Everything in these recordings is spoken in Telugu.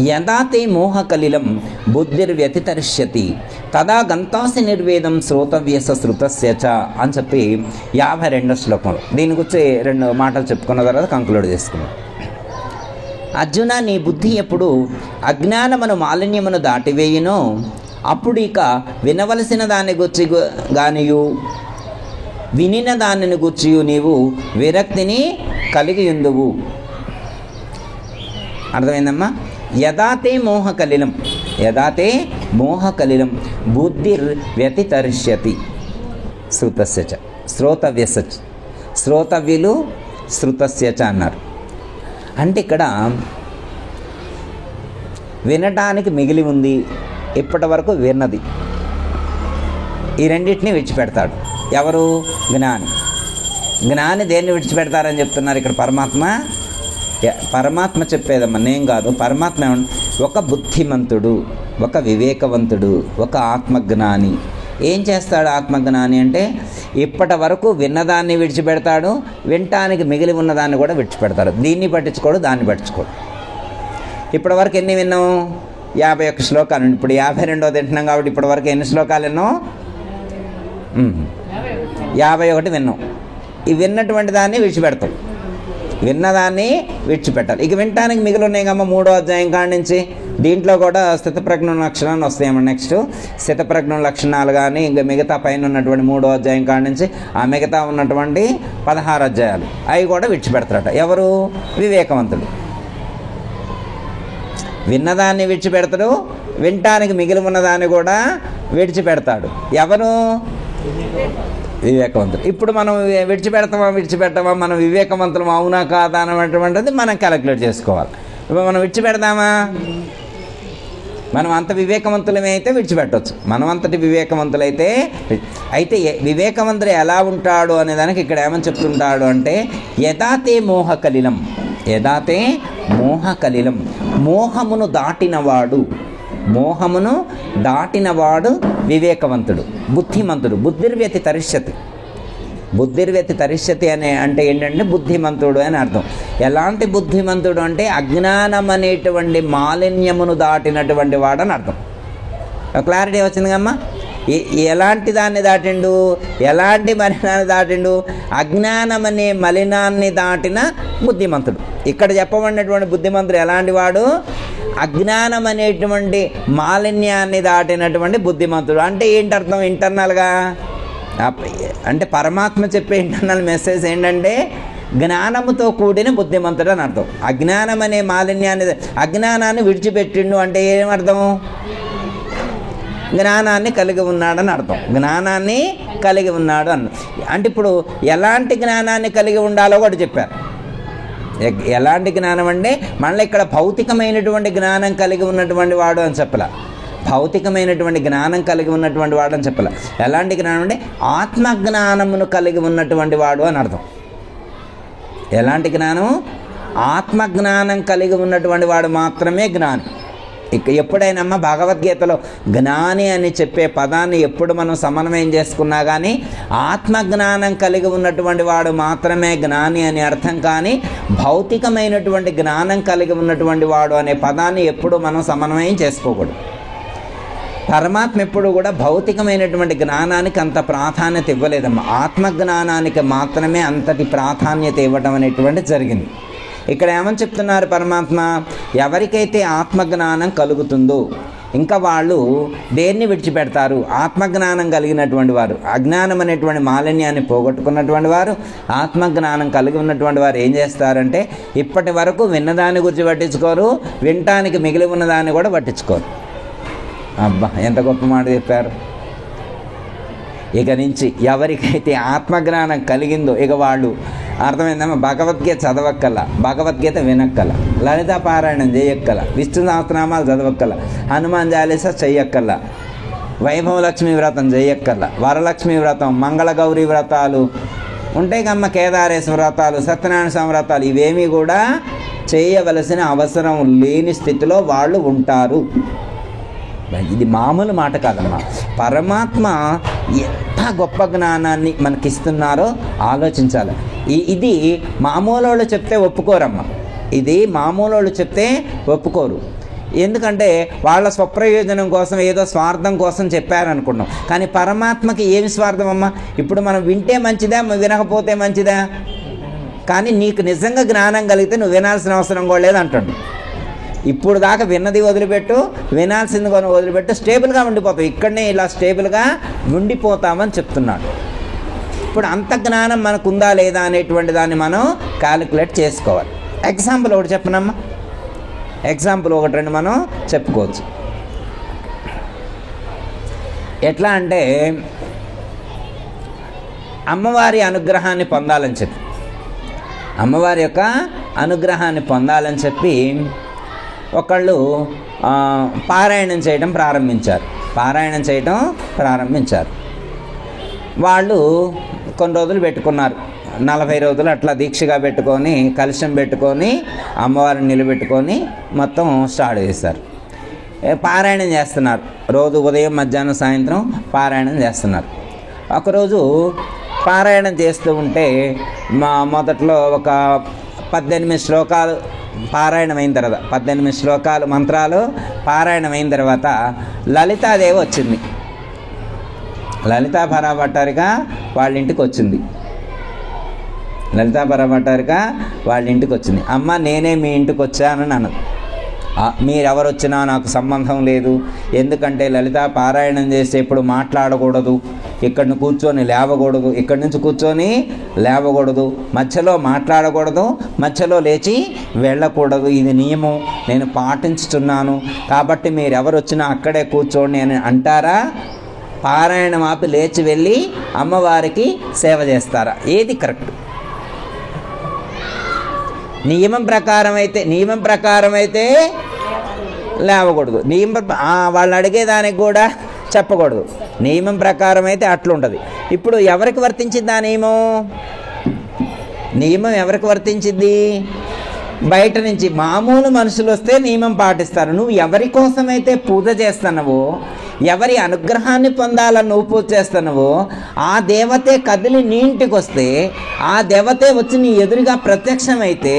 యదా తే మోహకలిలం బుద్ధిర్వ్యతితరిష్యతి తదా గంతాసి నిర్వేదం శ్రోతవ్యస శృతస్య చ అని చెప్పి 52వ శ్లోకంలో దీని గురించి 2 మాటలు చెప్పుకున్న తర్వాత కంక్లూడ్ చేసుకున్నాం. అర్జున, నీ బుద్ధి ఎప్పుడు అజ్ఞానమును మాలిన్యమును దాటివేయునో అప్పుడు ఇక వినవలసిన దాన్ని గుర్చి గానియు వినిన దానిని గుర్చియు నీవు విరక్తిని కలిగి ఉందువు. అర్థమైందమ్మా? యదాతే మోహకలిలం, యదాతే మోహకలిలం బుద్ధిర్వ్యతితరిష్యతి శృతస్య చ శ్రోతవ్యస శ్రోతవ్యులు శృతస్య చ అన్నారు. అంటే ఇక్కడ వినటానికి మిగిలి ఉంది, ఇప్పటి వరకు విన్నది, ఈ రెండింటిని విడిచిపెడతాడు. ఎవరు? జ్ఞాని. జ్ఞాని దేన్ని విడిచిపెడతారని చెప్తున్నారు ఇక్కడ పరమాత్మ. పరమాత్మ చెప్పేదమ్మా, నేను కాదు. పరమాత్మ ఒక బుద్ధిమంతుడు, ఒక వివేకవంతుడు, ఒక ఆత్మజ్ఞాని. ఏం చేస్తాడు ఆత్మజ్ఞాని అంటే ఇప్పటి వరకు విన్నదాన్ని విడిచిపెడతాడు, వినటానికి మిగిలి ఉన్నదాన్ని కూడా విడిచిపెడతాడు. దీన్ని పట్టించుకోడు, దాన్ని పట్టించుకోడు. ఇప్పటి వరకు ఎన్ని విన్నాం? 51 శ్లోకాలు. ఇప్పుడు 52వ తింటున్నాం కాబట్టి ఇప్పటి వరకు ఎన్ని శ్లోకాలు విన్నాం? 51 విన్నాం. ఈ విన్నటువంటి దాన్ని విడిచిపెడతాం, విన్నదాన్ని విడిచిపెట్టాలి. ఇక వినటానికి మిగిలి ఉన్నాయి కమ్మ 3వ అధ్యాయం కాడి నుంచి. దీంట్లో కూడా స్థితప్రజ్ఞ లక్షణాలు వస్తాయేమో. నెక్స్ట్ స్థితప్రజ్ఞ లక్షణాలు కానీ ఇంకా మిగతా పైన ఉన్నటువంటి 3వ అధ్యాయం కాడి నుంచి ఆ మిగతా ఉన్నటువంటి 16 అధ్యాయాలు అవి కూడా విడిచిపెడతారట. ఎవరు? వివేకవంతుడు. విన్నదాన్ని విడిచిపెడతాడు, వినటానికి మిగిలి ఉన్నదాన్ని కూడా విడిచిపెడతాడు. ఎవరు? వివేకవంతుడు. ఇప్పుడు మనం విడిచిపెడతామా మనం వివేకవంతులం అవునా కాదా అనేటువంటిది మనం క్యాలిక్యులేట్ చేసుకోవాలి. ఇప్పుడు మనం విడిచిపెడదామా? మనం అంత వివేకవంతులమే అయితే విడిచిపెట్టవచ్చు. మనం అంతటి వివేకవంతులైతే అయితే వివేకవంతుడు ఎలా ఉంటాడు అనే దానికి ఇక్కడ ఏమని చెప్తుంటాడు అంటే యదాతే మోహకలిలం, యదాతే మోహకలిలం మోహమును దాటినవాడు, మోహమును దాటినవాడు వివేకవంతుడు, బుద్ధిమంతుడు. బుద్ధిర్వ్యతితరిష్యతి, బుద్ధిర్వ్యతితరిష్యతి అనే అంటే ఏంటంటే బుద్ధిమంతుడు అని అర్థం. ఎలాంటి బుద్ధిమంతుడు అంటే అజ్ఞానం అనేటువంటి మాలిన్యమును దాటినటువంటి వాడు అని అర్థం. క్లారిటీ వచ్చింది కమ్మా? ఎలాంటి దాన్ని దాటిండు? ఎలాంటి మలినాన్ని దాటిండు? అజ్ఞానం అనే మలినాన్ని దాటిన బుద్ధిమంతుడు. ఇక్కడ చెప్పబడినటువంటి బుద్ధిమంతుడు ఎలాంటి వాడు? అజ్ఞానం అనేటువంటి మాలిన్యాన్ని దాటినటువంటి బుద్ధిమంతుడు. అంటే ఏంటి అర్థం ఇంటర్నల్గా? అంటే పరమాత్మ చెప్పే ఇంటర్నల్ మెసేజ్ ఏంటంటే జ్ఞానముతో కూడిన బుద్ధిమంతుడు అని అర్థం. అజ్ఞానం అనే మాలిన్యాన్ని, అజ్ఞానాన్ని విడిచిపెట్టిండు అంటే ఏమర్థం? జ్ఞానాన్ని కలిగి ఉన్నాడని అర్థం. జ్ఞానాన్ని కలిగి ఉన్నాడు అన్న అంటే ఇప్పుడు ఎలాంటి జ్ఞానాన్ని కలిగి ఉండాలో కూడా చెప్పారు. ఎలాంటి జ్ఞానం అంటే మళ్ళీ ఇక్కడ భౌతికమైనటువంటి జ్ఞానం కలిగి ఉన్నటువంటి వాడు అని చెప్పలే, భౌతికమైనటువంటి జ్ఞానం కలిగి ఉన్నటువంటి వాడు అని చెప్పలే. ఎలాంటి జ్ఞానం అంటే ఆత్మజ్ఞానమును కలిగి ఉన్నటువంటి వాడు అని అర్థం. ఎలాంటి జ్ఞానం? ఆత్మజ్ఞానం కలిగి ఉన్నటువంటి వాడు మాత్రమే జ్ఞాని. ఇక ఎప్పుడైనా భగవద్గీతలో జ్ఞాని అని చెప్పే పదాన్ని ఎప్పుడు మనం సమన్వయం చేసుకున్నా కానీ ఆత్మజ్ఞానం కలిగి ఉన్నటువంటి వాడు మాత్రమే జ్ఞాని అని అర్థం. కానీ భౌతికమైనటువంటి జ్ఞానం కలిగి ఉన్నటువంటి వాడు అనే పదాన్ని ఎప్పుడు మనం సమన్వయం చేసుకోకూడదు. పరమాత్మ ఎప్పుడు కూడా భౌతికమైనటువంటి జ్ఞానానికి అంత ప్రాధాన్యత ఇవ్వలేదమ్మా. ఆత్మజ్ఞానానికి మాత్రమే అంతటి ప్రాధాన్యత ఇవ్వడం అనేటువంటి జరిగింది. ఇక్కడ ఏమని చెప్తున్నారు పరమాత్మ? ఎవరికైతే ఆత్మజ్ఞానం కలుగుతుందో ఇంకా వాళ్ళు దేన్ని విడిచిపెడతారు? ఆత్మజ్ఞానం కలిగినటువంటి వారు, అజ్ఞానం అనేటువంటి మాలిన్యాన్ని పోగొట్టుకున్నటువంటి వారు, ఆత్మజ్ఞానం కలిగి ఉన్నటువంటి వారు ఏం చేస్తారంటే ఇప్పటి వరకు విన్నదాన్ని గురించి పట్టించుకోరు, వినటానికి మిగిలి ఉన్నదాన్ని కూడా పట్టించుకోరు. అబ్బా ఎంత గొప్ప మాట చెప్పారు. ఇక నుంచి ఎవరికైతే ఆత్మజ్ఞానం కలిగిందో ఇక వాళ్ళు అర్థమైందమ్మా, భగవద్గీత చదవక్కల, భగవద్గీత వినక్కల, లలితా పారాయణం చేయక్కల, విష్ణు సహస్రనామాలు చదవక్కల, హనుమాన్ చాలీసా చెయ్యక్కల, వైభవలక్ష్మి వ్రతం చేయక్కల, వరలక్ష్మి వ్రతం, మంగళగౌరి వ్రతాలు ఉంటాయి కమ్మ, కేదారేశ్వర వ్రతాలు, సత్యనారాయణ స్వామి వ్రతాలు ఇవేమీ కూడా చేయవలసిన అవసరం లేని స్థితిలో వాళ్ళు ఉంటారు. ఇది మామూలు మాట కాదమ్మా. పరమాత్మ ఎంత గొప్ప జ్ఞానాన్ని మనకిస్తున్నారో ఆలోచించాలి. ఇది మామూలు వాళ్ళు చెప్తే ఒప్పుకోరమ్మా, ఇది మామూలు వాళ్ళు చెప్తే ఒప్పుకోరు. ఎందుకంటే వాళ్ళ స్వప్రయోజనం కోసం ఏదో స్వార్థం కోసం చెప్పారనుకున్నాం. కానీ పరమాత్మకి ఏమి స్వార్థం అమ్మా? ఇప్పుడు మనం వింటే మంచిదా, వినకపోతే మంచిదా? కానీ నీకు నిజంగా జ్ఞానం కలిగితే నువ్వు వినాల్సిన అవసరం కూడా లేదు అంటుండు. ఇప్పుడు దాకా విన్నది వదిలిపెట్టు, వినాల్సింది కొన్ని వదిలిపెట్టు, స్టేబుల్గా ఉండిపోతావు. ఇక్కడనే ఇలా స్టేబుల్గా ఉండిపోతామని చెప్తున్నాడు. ఇప్పుడు అంత జ్ఞానం మనకు ఉందా లేదా అనేటువంటి దాన్ని మనం క్యాలిక్యులేట్ చేసుకోవాలి. ఎగ్జాంపుల్ ఒకటి చెప్పనమ్మా, ఎగ్జాంపుల్ ఒకటి రెండు మనం చెప్పుకోవచ్చు. ఎట్లా అంటే అమ్మవారి అనుగ్రహాన్ని పొందాలని చెప్పి, అమ్మవారి యొక్క అనుగ్రహాన్ని పొందాలని చెప్పి ఒకళ్ళు పారాయణం చేయడం ప్రారంభించారు. వాళ్ళు కొన్ని రోజులు పెట్టుకున్నారు, 40 రోజులు అట్లా దీక్షగా పెట్టుకొని, కలశం పెట్టుకొని, అమ్మవారిని నిలబెట్టుకొని మొత్తం స్టార్ట్ చేశారు. పారాయణం చేస్తున్నారు, రోజు ఉదయం మధ్యాహ్నం సాయంత్రం పారాయణం చేస్తున్నారు. ఒకరోజు పారాయణం చేస్తూ ఉంటే మొదట్లో ఒక 18 శ్లోకాలు పారాయణమైన తర్వాత, 18 శ్లోకాలు మంత్రాలు పారాయణమైన తర్వాత లలితాదేవి వచ్చింది. లలితా భట్టారిక వాళ్ళ ఇంటికి వచ్చింది. అమ్మ నేనే మీ ఇంటికి వచ్చానని అన్నది. మీరెవరు వచ్చినా నాకు సంబంధం లేదు, ఎందుకంటే లలిత పారాయణం చేసేప్పుడు మాట్లాడకూడదు, ఇక్కడి నుంచి కూర్చొని లేవకూడదు, మధ్యలో మాట్లాడకూడదు, మధ్యలో లేచి వెళ్ళకూడదు, ఇది నియమం, నేను పాటించుతున్నాను. కాబట్టి మీరెవరు వచ్చినా అక్కడే కూర్చోండి అని అంటారా? పారాయణం ఆపి లేచి వెళ్ళి అమ్మవారికి సేవ చేస్తారా? ఏది కరెక్ట్? నియమం ప్రకారం అయితే లేవకూడదు, వాళ్ళు అడిగేదానికి కూడా చెప్పకూడదు. నియమం ప్రకారం అయితే అట్లుంటుంది. ఇప్పుడు ఎవరికి వర్తించింది ఆ నియమం ఎవరికి వర్తించింది? బయట నుంచి మామూలు మనుషులు వస్తే నియమం పాటిస్తారు. నువ్వు ఎవరి కోసమైతే పూజ చేస్తున్నావో, ఎవరి అనుగ్రహాన్ని పొందాలని నువ్వు పూజ చేస్తున్నావో, ఆ దేవతే కదిలి నీ ఇంటికి వస్తే, ఆ దేవతే వచ్చి నీ ఎదురుగా ప్రత్యక్షమైతే,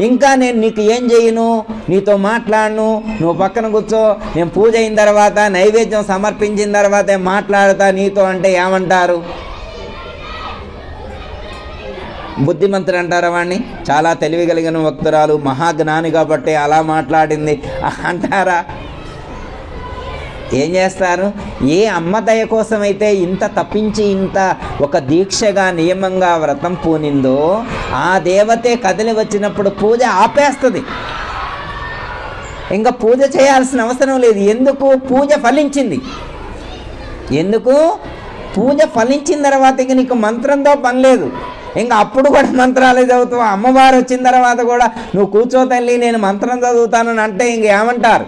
ఇంకా నేను నీకు ఏం చేయను, నీతో మాట్లాడను, నువ్వు పక్కన కూర్చో, నేను పూజ అయిన తర్వాత నైవేద్యం సమర్పించిన తర్వాతే మాట్లాడతా నీతో అంటే ఏమంటారు? బుద్ధిమంతుడు అంటారా వాడిని? చాలా తెలివి కలిగిన భక్తురాలు, మహాజ్ఞాని కాబట్టి అలా మాట్లాడింది అంటారా? ఏం చేస్తారు? ఏ అమ్మ దయ కోసమైతే ఇంత తప్పించి ఇంత ఒక దీక్షగా నియమంగా వ్రతం పూనిందో, ఆ దేవతే కదిలి వచ్చినప్పుడు పూజ ఆపేస్తుంది. ఇంకా పూజ చేయాల్సిన అవసరం లేదు. ఎందుకు? పూజ ఫలించింది. పూజ ఫలించిన తర్వాత ఇంక నీకు మంత్రంతో పని లేదు. ఇంకా అప్పుడు కూడా మంత్రాలే చదువుతావు. అమ్మవారు వచ్చిన తర్వాత కూడా నువ్వు కూర్చో తల్లి నేను మంత్రం చదువుతానని అంటే ఇంకేమంటారు?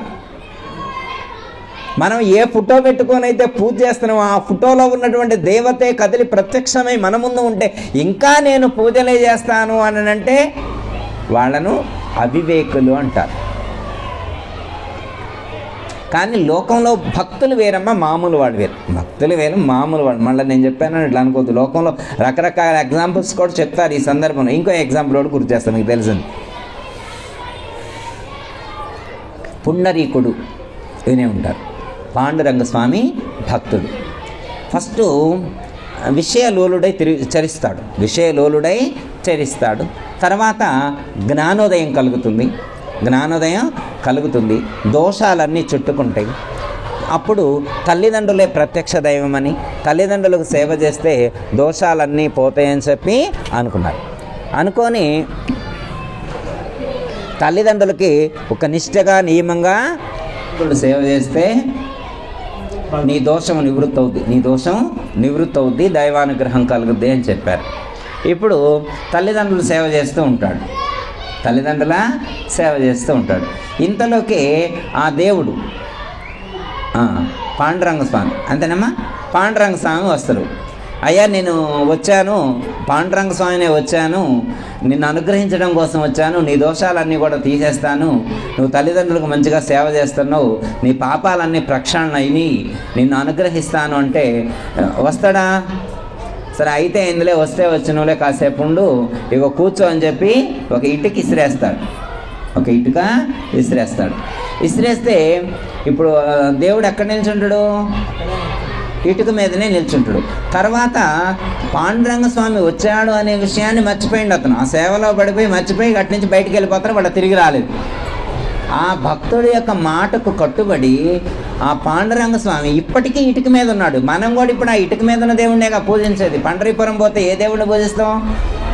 మనం ఏ ఫోటో పెట్టుకొని అయితే పూజ చేస్తున్నామో, ఆ ఫోటోలో ఉన్నటువంటి దేవతే కదిలి ప్రత్యక్షమై మన ముందు ఉంటే ఇంకా నేను పూజలే చేస్తాను అని అంటే వాళ్ళను అవివేకులు అంటారు. కానీ లోకంలో భక్తులు వేరమ్మా, మామూలు వాడు వేరు. భక్తులు వేరు, మామూలు వాడు. మళ్ళీ నేను చెప్పాను ఇట్లా అనుకోవద్దు. లోకంలో రకరకాల ఎగ్జాంపుల్స్ కూడా చెప్తారు ఈ సందర్భంలో. ఇంకో ఎగ్జాంపుల్ కూడా గుర్తు చేస్తాను, మీకు తెలిసింది. పుండరీకుడు వినే ఉంటారు. పాండురంగ స్వామి భక్తుడు. ఫస్ట్ విషయలోలుడై చరిస్తాడు. తర్వాత జ్ఞానోదయం కలుగుతుంది. దోషాలన్నీ చుట్టుకుంటాయి. అప్పుడు తల్లిదండ్రులే ప్రత్యక్ష దైవమని, తల్లిదండ్రులకు సేవ చేస్తే దోషాలన్నీ పోతాయని చెప్పి అనుకొని తల్లిదండ్రులకి ఒక నిష్ఠగా నియమంగా సేవ చేస్తే నీ దోషం నివృత్తి అవుద్ది, దైవానుగ్రహం కలుగుద్ది అని చెప్పారు. ఇప్పుడు తల్లిదండ్రుల సేవ చేస్తూ ఉంటాడు. ఇంతలోకి ఆ దేవుడు పాండురంగ స్వామి, అంతేనమ్మా, పాండురంగ స్వామి వస్తారు. అయ్యా నేను వచ్చాను, పాండురంగ స్వామినే వచ్చాను, నిన్ను అనుగ్రహించడం కోసం వచ్చాను, నీ దోషాలన్నీ కూడా తీసేస్తాను, నువ్వు తల్లిదండ్రులకు మంచిగా సేవ చేస్తున్నావు, నీ పాపాలన్నీ ప్రక్షాళన అయినాయి, నిన్ను అనుగ్రహిస్తాను అంటే వస్తాడా? సరే అయితే ఇందులో వస్తే వచ్చినవులే, కాసేపు ఉండు, ఇగో కూర్చో అని చెప్పి ఒక ఇటుకి ఇసిరేస్తాడు. ఒక ఇటుక విసిరేస్తాడు. విసిరేస్తే ఇప్పుడు దేవుడు ఎక్కడ నిల్చుంటాడు? ఇటుక మీదనే నిల్చుంటాడు. తర్వాత పాండురంగ స్వామి వచ్చాడు అనే విషయాన్ని మర్చిపోయింది అతను. ఆ సేవలో పడిపోయి మర్చిపోయి అటు నుంచి బయటికి వెళ్ళిపోతారు, వాళ్ళు తిరిగి రాలేదు. ఆ భక్తుడి యొక్క మాటకు కట్టుబడి ఆ పాండురంగ స్వామి ఇప్పటికీ ఇటుక మీద ఉన్నాడు. మనం కూడా ఇప్పుడు ఆ ఇటుక మీద ఉన్న దేవుడినేగా పూజించేది. పండరీపురం పోతే ఏ దేవుడిని పూజిస్తాం?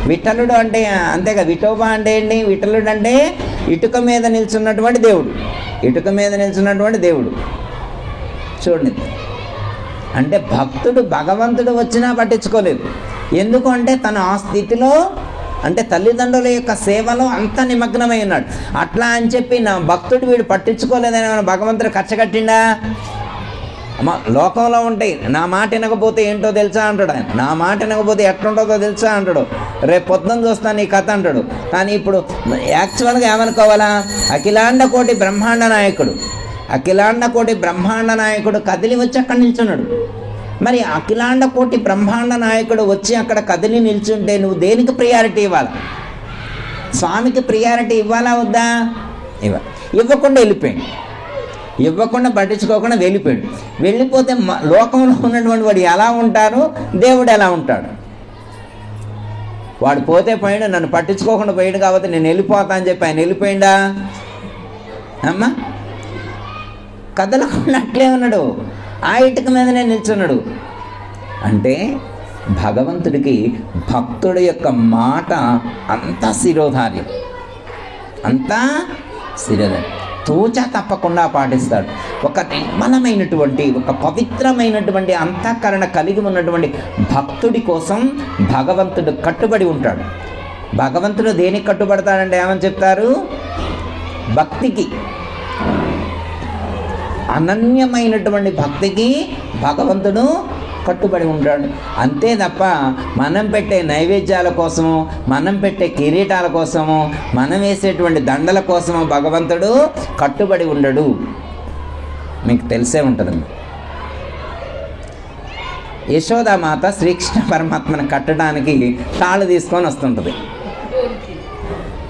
విఠలుడు అంటే అంతేగా. విఠోబా అంటే ఏంటి? విఠలుడు అంటే ఇటుక మీద నిల్చున్నటువంటి దేవుడు. ఇటుక మీద నిల్చున్నటువంటి దేవుడు. చూడండి, అంటే భక్తుడు భగవంతుడు వచ్చినా పట్టించుకోలేదు. ఎందుకు అంటే తను ఆ స్థితిలో, అంటే తల్లిదండ్రుల యొక్క సేవలో అంత నిమగ్నమై ఉన్నాడు. అట్లా అని చెప్పి నా భక్తుడు వీడు పట్టించుకోలేదని భగవంతుడు కచ్చగట్టిండా? లోకంలో ఉంటాయి, నా మాట వినకపోతే ఏంటో తెలుసా అంటాడు ఆయన. నా మాట వినకపోతే ఎట్లుంటుందో తెలుసా అంటాడు. రేపు పొద్దున్న చూస్తాను ఈ కథ అంటాడు. కానీ ఇప్పుడు యాక్చువల్గా ఏమనుకోవాలా? అఖిలాండ కోటి బ్రహ్మాండ నాయకుడు, అఖిలాండ కోటి బ్రహ్మాండ నాయకుడు కదిలి వచ్చి అక్కడ నిల్చున్నాడు. మరి అఖిలాండ కోటి బ్రహ్మాండ నాయకుడు వచ్చి అక్కడ కదిలి నిల్చుంటే నువ్వు దేనికి ప్రియారిటీ ఇవ్వాలి? స్వామికి ప్రియారిటీ ఇవ్వాలా వద్దా? ఇవ్వకుండా వెళ్ళిపోయాడు. ఇవ్వకుండా పట్టించుకోకుండా వెళ్ళిపోయాడు. వెళ్ళిపోతే లోకంలో ఉన్నటువంటి వాడు ఎలా ఉంటారు, దేవుడు ఎలా ఉంటాడు? వాడు పోతే పోయాడు, నన్ను పట్టించుకోకుండా పోయాడు కాబట్టి నేను వెళ్ళిపోతా అని చెప్పి ఆయన వెళ్ళిపోయిందా అమ్మా? కదలకుండా అట్లే ఉన్నాడు, ఆ ఇటుక మీదనే నిల్చున్నాడు. అంటే భగవంతుడికి భక్తుడి యొక్క మాట అంతా శిరోధార్యం, అంతా శిరోధార్యం. తూచా తప్పకుండా పాటిస్తాడు. ఒక నిర్మలమైనటువంటి, ఒక పవిత్రమైనటువంటి అంతఃకరణ కలిగి ఉన్నటువంటి భక్తుడి కోసం భగవంతుడు కట్టుబడి ఉంటాడు. భగవంతుడు దేనికి కట్టుబడతాడంటే ఏమని చెప్తారు? భక్తికి, అనన్యమైనటువంటి భక్తికి భగవంతుడు కట్టుబడి ఉంటాడు. అంతే తప్ప మనం పెట్టే నైవేద్యాల కోసము, మనం పెట్టే కిరీటాల కోసము, మనం వేసేటువంటి దండల కోసము భగవంతుడు కట్టుబడి ఉండడు. మీకు తెలిసే ఉంటుంది. యశోదామాత శ్రీకృష్ణ పరమాత్మను కట్టడానికి తాళు తీసుకొని వస్తుంటుంది.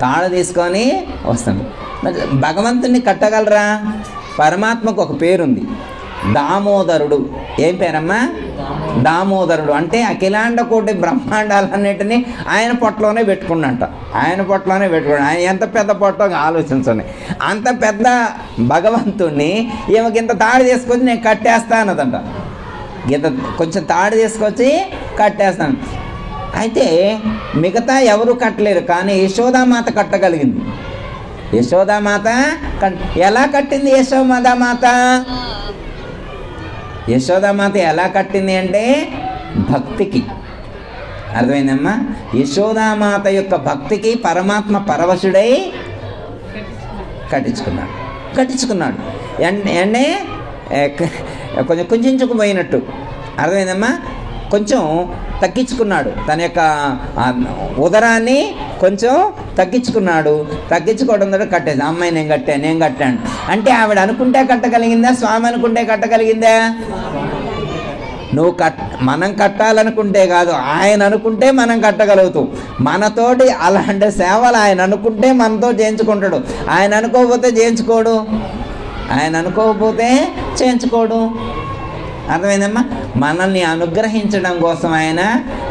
తాళు తీసుకొని వస్తుంది. మరి భగవంతుని కట్టగలరా? పరమాత్మకు ఒక పేరుంది, దామోదరుడు. ఏం పేరమ్మా? దామోదరుడు. అంటే అఖిలాండ కోటి బ్రహ్మాండాలన్నిటినీ ఆయన పొట్టలోనే పెట్టుకున్నట్ట. ఆయన పొట్టలోనే పెట్టుకున్నాడు. ఆయన ఎంత పెద్ద పొట్టో ఆలోచించండి. అంత పెద్ద భగవంతుణ్ణి ఈమెకి ఇంత తాడు తీసుకొచ్చి నేను కట్టేస్తా అన్నదంట. ఇంత కొంచెం తాడు తీసుకొచ్చి కట్టేస్తాను. అయితే మిగతా ఎవరు కట్టలేరు, కానీ యశోదామాత కట్టగలిగింది. యశోదామాత ఎలా కట్టింది? యశోదామాత ఎలా కట్టింది అంటే భక్తికి. అర్థమైందమ్మా? యశోదామాత యొక్క భక్తికి పరమాత్మ పరవశుడై కట్టించుకున్నాడు. అంటే కొంచెం కుంచుకుపోయినట్టు. అర్థమైందమ్మా? కొంచెం తగ్గించుకున్నాడు. తన యొక్క ఉదరాన్ని కొంచెం తగ్గించుకోవడం ద్వారా కట్టేది. అమ్మాయి నేను కట్టాను అంటే ఆవిడ అనుకుంటే కట్టగలిగిందా? స్వామి అనుకుంటే కట్టగలిగిందా? మనం కట్టాలనుకుంటే కాదు, ఆయన అనుకుంటే మనం కట్టగలుగుతాం. మనతోటి అలాంటి సేవలు ఆయన అనుకుంటే మనతో చేయించుకుంటాడు. ఆయన అనుకోకపోతే చేయించుకోడు. అర్థమైందమ్మా? మనల్ని అనుగ్రహించడం కోసం ఆయన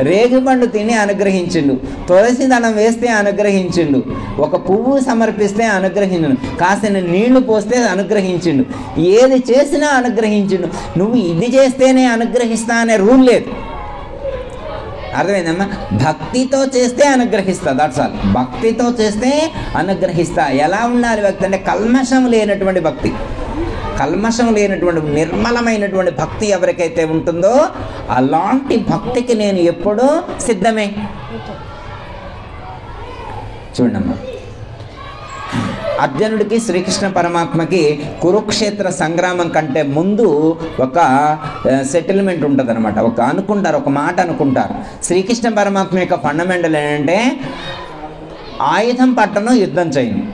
రేగిపండు తిని అనుగ్రహించిండు, తులసి దళం వేస్తే అనుగ్రహించిండు, ఒక పువ్వు సమర్పిస్తే అనుగ్రహించిండు, కాసిన నీళ్లు పోస్తే అనుగ్రహించిండు, ఏది చేసినా అనుగ్రహించిండు. నువ్వు ఇది చేస్తేనే అనుగ్రహిస్తా అనే రూల్ లేదు. అర్థమైందమ్మా? భక్తితో చేస్తే అనుగ్రహిస్తా. That's all. భక్తితో చేస్తే అనుగ్రహిస్తా. ఎలా ఉండాలి భక్తి అంటే కల్మషం లేనటువంటి భక్తి. కల్మషం లేనటువంటి నిర్మలమైనటువంటి భక్తి ఎవరికైతే ఉంటుందో అలాంటి భక్తికి నేను ఎప్పుడూ సిద్ధమే. చూడమ్మా, అర్జునుడికి శ్రీకృష్ణ పరమాత్మకి కురుక్షేత్ర సంగ్రామం కంటే ముందు ఒక సెటిల్మెంట్ ఉంటుంది అనమాట. ఒక మాట అనుకుంటారు. శ్రీకృష్ణ పరమాత్మ యొక్క ఫండమెంటల్ ఏంటంటే ఆయుధం పట్టను, యుద్ధం చేయను.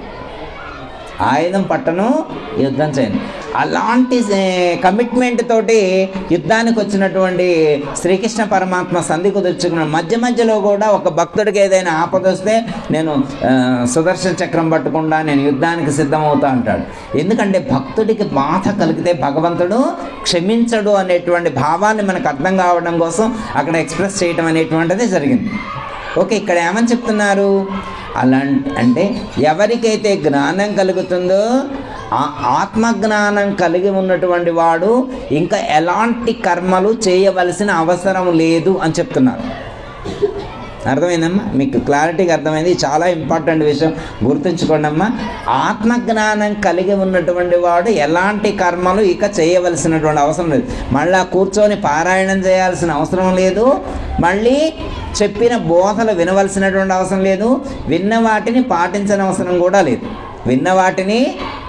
ఆయుధం పట్టను యుద్ధం చేయను. అలాంటి కమిట్మెంట్ తోటి యుద్ధానికి వచ్చినటువంటి శ్రీకృష్ణ పరమాత్మ సంధి కుదుర్చుకున్న మధ్యలో కూడా ఒక భక్తుడికి ఏదైనా ఆపద వస్తే నేను సుదర్శన చక్రం పట్టకుండా నేను యుద్ధానికి సిద్ధమవుతా అంటాడు. ఎందుకంటే భక్తుడికి బాధ కలిగితే భగవంతుడు క్షమించడు అనేటువంటి భావాన్ని మనకు అర్థం కావడం కోసం అక్కడ ఎక్స్ప్రెస్ చేయటం అనేటువంటిది జరిగింది. ఓకే, ఇక్కడ ఏమని చెప్తున్నారు అంటే ఎవరికైతే జ్ఞానం కలుగుతుందో ఆత్మజ్ఞానం కలిగి ఉన్నటువంటి వాడు ఇంకా ఎలాంటి కర్మలు చేయవలసిన అవసరం లేదు అని చెప్తున్నారు. అర్థమైందమ్మా? మీకు క్లారిటీగా అర్థమైంది. చాలా ఇంపార్టెంట్ విషయం, గుర్తుంచుకోండి అమ్మా. ఆత్మజ్ఞానం కలిగి ఉన్నటువంటి వాడు ఎలాంటి కర్మలు ఇక చేయవలసినటువంటి అవసరం లేదు. మళ్ళీ కూర్చొని పారాయణం చేయాల్సిన అవసరం లేదు, మళ్ళీ చెప్పిన బోధలు వినవలసినటువంటి అవసరం లేదు, విన్న వాటిని పాటించిన అవసరం కూడా లేదు, విన్న వాటిని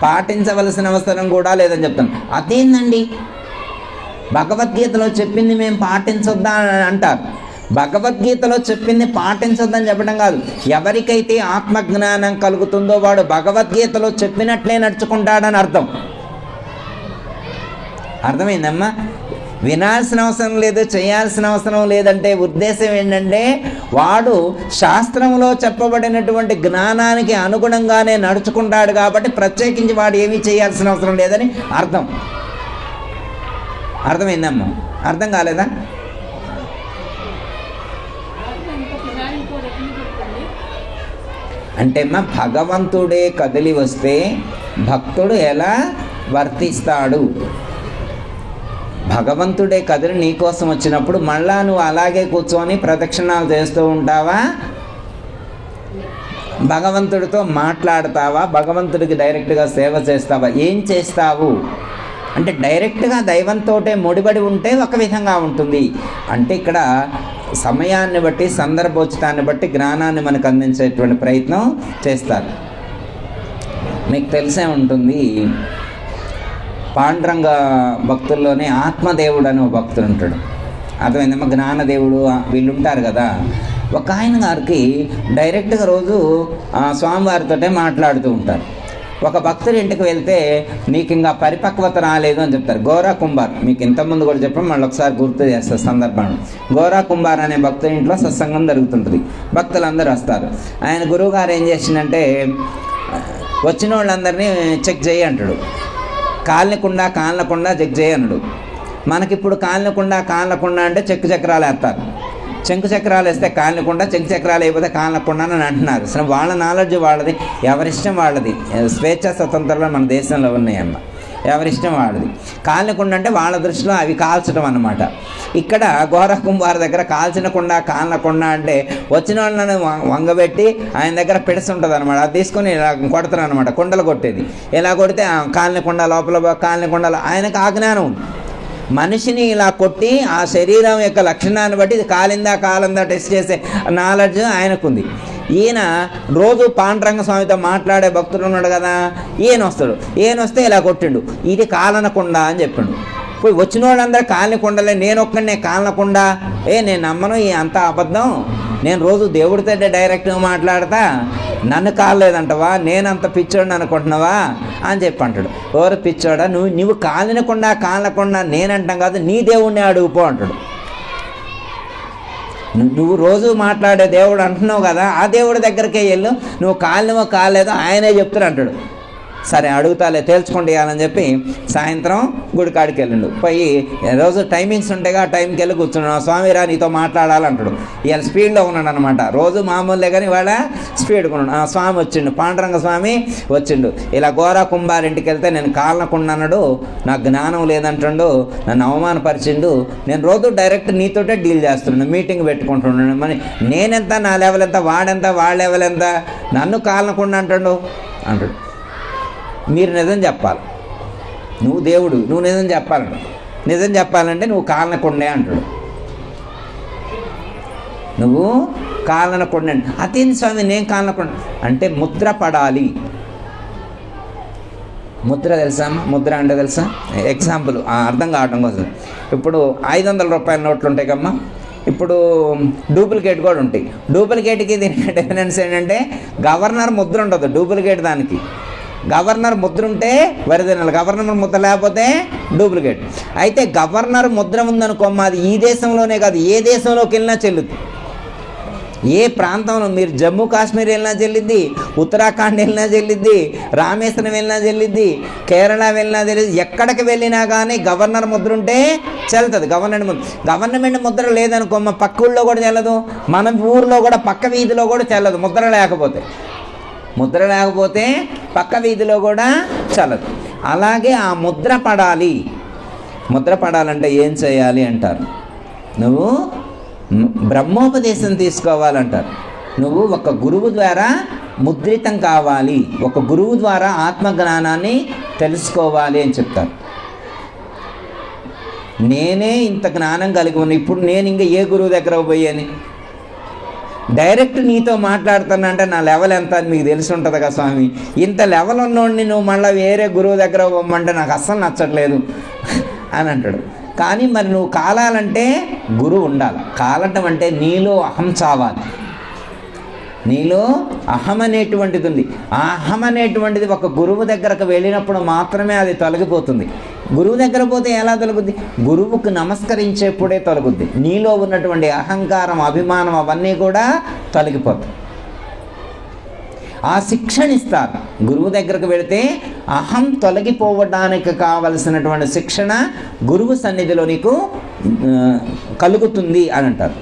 పాటించవలసిన అవసరం కూడా లేదని చెప్తాను. అదేందండి, భగవద్గీతలో చెప్పింది మేము పాటించొద్దా అని అంటారు. భగవద్గీతలో చెప్పింది పాటించొద్దని చెప్పడం కాదు, ఎవరికైతే ఆత్మజ్ఞానం కలుగుతుందో వాడు భగవద్గీతలో చెప్పినట్లే నడుచుకుంటాడని అర్థం. అర్థమైందమ్మా? వినాల్సిన అవసరం లేదు, చేయాల్సిన అవసరం లేదంటే ఉద్దేశం ఏంటంటే వాడు శాస్త్రంలో చెప్పబడినటువంటి జ్ఞానానికి అనుగుణంగానే నడుచుకుంటాడు కాబట్టి ప్రత్యేకించి వాడు ఏమీ చేయాల్సిన అవసరం లేదని అర్థం. అర్థమైందమ్మా? అర్థం కాలేదా? అంటే అమ్మా భగవంతుడే కదిలి వస్తే భక్తుడు ఎలా వర్తిస్తాడు? భగవంతుడే కదిలి నీకోసం వచ్చినప్పుడు మళ్ళా నువ్వు అలాగే కూర్చొని ప్రదక్షిణాలు చేస్తూ ఉంటావా? భగవంతుడితో మాట్లాడతావా? భగవంతుడికి డైరెక్ట్గా సేవ చేస్తావా? ఏం చేస్తావు అంటే డైరెక్ట్గా దైవంతో ముడిపడి ఉంటే ఒక విధంగా ఉంటుంది. అంటే ఇక్కడ సమయాన్ని బట్టి సందర్భోచితాన్ని బట్టి జ్ఞానాన్ని మనకు అందించేటువంటి ప్రయత్నం చేస్తారు. మీకు తెలిసే ఉంటుంది, పాండురంగ భక్తుల్లోనే ఆత్మదేవుడు అని ఒక భక్తుడు ఉంటాడు. అర్థమైందమ్మా? జ్ఞానదేవుడు వీళ్ళు ఉంటారు కదా. ఒక ఆయన గారికి డైరెక్ట్గా రోజు స్వామివారితోటే మాట్లాడుతూ ఉంటారు. ఒక భక్తుడి ఇంటికి వెళ్తే నీకు ఇంకా పరిపక్వత రాలేదు అని చెప్తారు. గోరా కుంభార్, మీకు ఇంతకుముందు కూడా చెప్పాం, మళ్ళీ ఒకసారి గుర్తు చేస్తారు సందర్భాన్ని. గోరా కుంభార్ అనే భక్తుడి ఇంట్లో సత్సంగం జరుగుతుంటుంది, భక్తులందరూ వస్తారు. ఆయన గురువుగారు ఏం చేసిందంటే వచ్చిన వాళ్ళందరినీ చెక్ చేయి అంటాడు. కాళ్ళకుండా చెక్ చేయనుడు. మనకిప్పుడు కాళ్ళకుండా అంటే చెక్కు చక్రాలు వేస్తారు. చెంకు చక్రాలు వేస్తే కాళ్ళకుండా, చెంకు చక్రాలు అయిపోతే కాళ్ళకుండా అని అంటున్నారు. అసలు వాళ్ళ నాలెడ్జ్ వాళ్ళది, ఎవరిష్టం వాళ్ళది. స్వేచ్ఛ స్వతంత్రాలు మన దేశంలో ఉన్నాయమ్మ, ఎవరిష్టం వాళ్ళది. కాళ్ళకుండా అంటే వాళ్ళ దృష్టిలో అవి కాల్చడం అన్నమాట. ఇక్కడ ఘోర కుంభార దగ్గర కాళ్ళకుండా అంటే వచ్చిన వాళ్ళని వంగబెట్టి ఆయన దగ్గర పెడుస్తుంటుంది అనమాట. అది తీసుకొని ఇలా కొడతారు అనమాట, కుండలు కొట్టేది. ఇలా కొడితే కాళ్ళకుండా లోపల కాళ్ళకుండా ఆయనకు ఆ జ్ఞానం ఉంది. మనిషిని ఇలా కొట్టి ఆ శరీరం యొక్క లక్షణాన్ని బట్టి ఇది కాలిందా టెస్ట్ చేసే నాలెడ్జ్ ఆయనకుంది. ఈయన రోజు పాండురంగ స్వామితో మాట్లాడే భక్తుడు ఉన్నాడు కదా, ఈయన వస్తే ఇలా కొట్టిండు, ఇది కాలనకుండా అని చెప్పిండు. పోయి వచ్చిన వాళ్ళందరూ కాలనకుండలే, నేను ఒక్కడనే కాలనకుండా, నేను నమ్మను, ఈ అంతా అబద్ధం, నేను రోజు దేవుడితో డైరెక్ట్గా మాట్లాడతా, నన్ను కాలేదంటవా, నేనంత పిచ్చోడిని అనుకుంటున్నావా అని చెప్పి అంటాడు. ఎవరు పిచ్చోడా, నువ్వు కాలనకుండా నేనంటాం కాదు, నీ దేవుడిని అడుగుపో అంటాడు. నువ్వు రోజు మాట్లాడే దేవుడు అంటున్నావు కదా, ఆ దేవుడి దగ్గరికే వెళ్ళు, నువ్వు కాలనో కాలేదో ఆయనే చెప్తాడు అంటాడు. సరే అడుగుతాలే, తేల్చుకోండి అని చెప్పి సాయంత్రం గుడి కాడికి వెళ్ళిండు. పోయి రోజు టైమింగ్స్ ఉంటాయిగా, ఆ టైంకి వెళ్ళి కూర్చున్నాడు. స్వామిరా నీతో మాట్లాడాలంటాడు. ఇవాళ స్పీడ్లో ఉన్నాడు అనమాట. రోజు మామూలులే కానీ ఇవాళ స్పీడ్గా ఉన్నాడు. స్వామి వచ్చిండు, పాండురంగ స్వామి వచ్చిండు. ఇలా గోరా కుంభారింటికి వెళ్తే నేను కాలనకుండా అన్నాడు, నాకు జ్ఞానం లేదంటాడు, నన్ను అవమానపరిచిండు, నేను రోజు డైరెక్ట్ నీతోటే డీల్ చేస్తున్నాను, మీటింగ్ పెట్టుకుంటున్నాను, మరి నేనెంత, నా లెవెల్ ఎంత, వాడెంత, వాళ్ళ లెవెల్ ఎంత, నన్ను కాలనకుండా అంటాడు. మీరు నిజం చెప్పాలి, నువ్వు దేవుడు, నువ్వు నిజం చెప్పాలంట. నిజం చెప్పాలంటే నువ్వు కాలనకుండే అంటాడు. నువ్వు కాలనకుండే అతేంది స్వామి, నేను కాలనకుండా అంటే ముద్ర పడాలి. ముద్ర తెలుసా? ముద్ర అంటే తెలుసా? ఎగ్జాంపుల్ అర్థం కావడం కోసం, ఇప్పుడు 500 రూపాయల నోట్లు ఉంటాయి కమ్మా, ఇప్పుడు డూప్లికేట్ కూడా ఉంటాయి. డూప్లికేట్కి దీనికి డిఫరెన్స్ ఏంటంటే గవర్నర్ ముద్ర ఉండదు, డూప్లికేట్ దానికి గవర్నర్ ముద్ర ఉంటే ఒరిజినల్, గవర్నర్ ముద్ర లేకపోతే డూప్లికేట్. అయితే గవర్నర్ ముద్ర ఉందనుకో, అది ఈ దేశంలోనే కాదు ఏ దేశంలోకి వెళ్ళినా చెల్లుద్ది. ఏ ప్రాంతంలో మీరు జమ్మూ కాశ్మీర్ వెళ్ళినా చెల్లిద్ది, ఉత్తరాఖండ్ వెళ్ళినా చెల్లిద్ది, రామేశ్వరం వెళ్ళినా చెల్లిద్ది, కేరళ వెళ్ళినా చెల్లిద్ది. ఎక్కడికి వెళ్ళినా కానీ గవర్నర్ ముద్ర ఉంటే చెల్లుతుంది. గవర్నమెంట్ ముద్ర లేదనుకో పక్క ఊళ్ళో కూడా చెల్లదు, మన ఊరిలో కూడా పక్క వీధిలో కూడా చెల్లదు. ముద్ర లేకపోతే పక్క వీధిలో కూడా చల్లదు. అలాగే ఆ ముద్ర పడాలి. ముద్ర పడాలంటే ఏం చేయాలి అంటారు, నువ్వు బ్రహ్మోపదేశం తీసుకోవాలంటారు. నువ్వు ఒక గురువు ద్వారా ముద్రితం కావాలి, ఒక గురువు ద్వారా ఆత్మజ్ఞానాన్ని తెలుసుకోవాలి అని చెప్తారు. నేనే ఇంత జ్ఞానం కలిగి ఉన్నా, ఇప్పుడు నేను ఇంకా ఏ గురువు దగ్గర పోయాని? డైరెక్ట్ నీతో మాట్లాడుతానంటే నా లెవెల్ ఎంత అని మీకు తెలిసి ఉంటుంది కదా స్వామి. ఇంత లెవెల్ ఉన్నోడిని నువ్వు మళ్ళీ వేరే గురువు దగ్గర పోమంటే నాకు అస్సలు నచ్చట్లేదు అని అంటాడు. కానీ మరి నువ్వు కాలాలంటే గురువు ఉండాలి. కాలటం అంటే నీలో అహం చావాలి. నీలో అహం అనేటువంటిది ఉంది. ఆ అహం అనేటువంటిది ఒక గురువు దగ్గరకు వెళ్ళినప్పుడు మాత్రమే అది తొలగిపోతుంది. గురువు దగ్గర పోతే ఎలా తొలగుద్ది? గురువుకు నమస్కరించేప్పుడే తొలగుద్ది. నీలో ఉన్నటువంటి అహంకారం, అభిమానం అవన్నీ కూడా తొలగిపోతాయి. ఆ శిక్షణ ఇస్తారు. గురువు దగ్గరకు వెళితే అహం తొలగిపోవడానికి కావలసినటువంటి శిక్షణ గురువు సన్నిధిలో నీకు కలుగుతుంది అని అంటారు.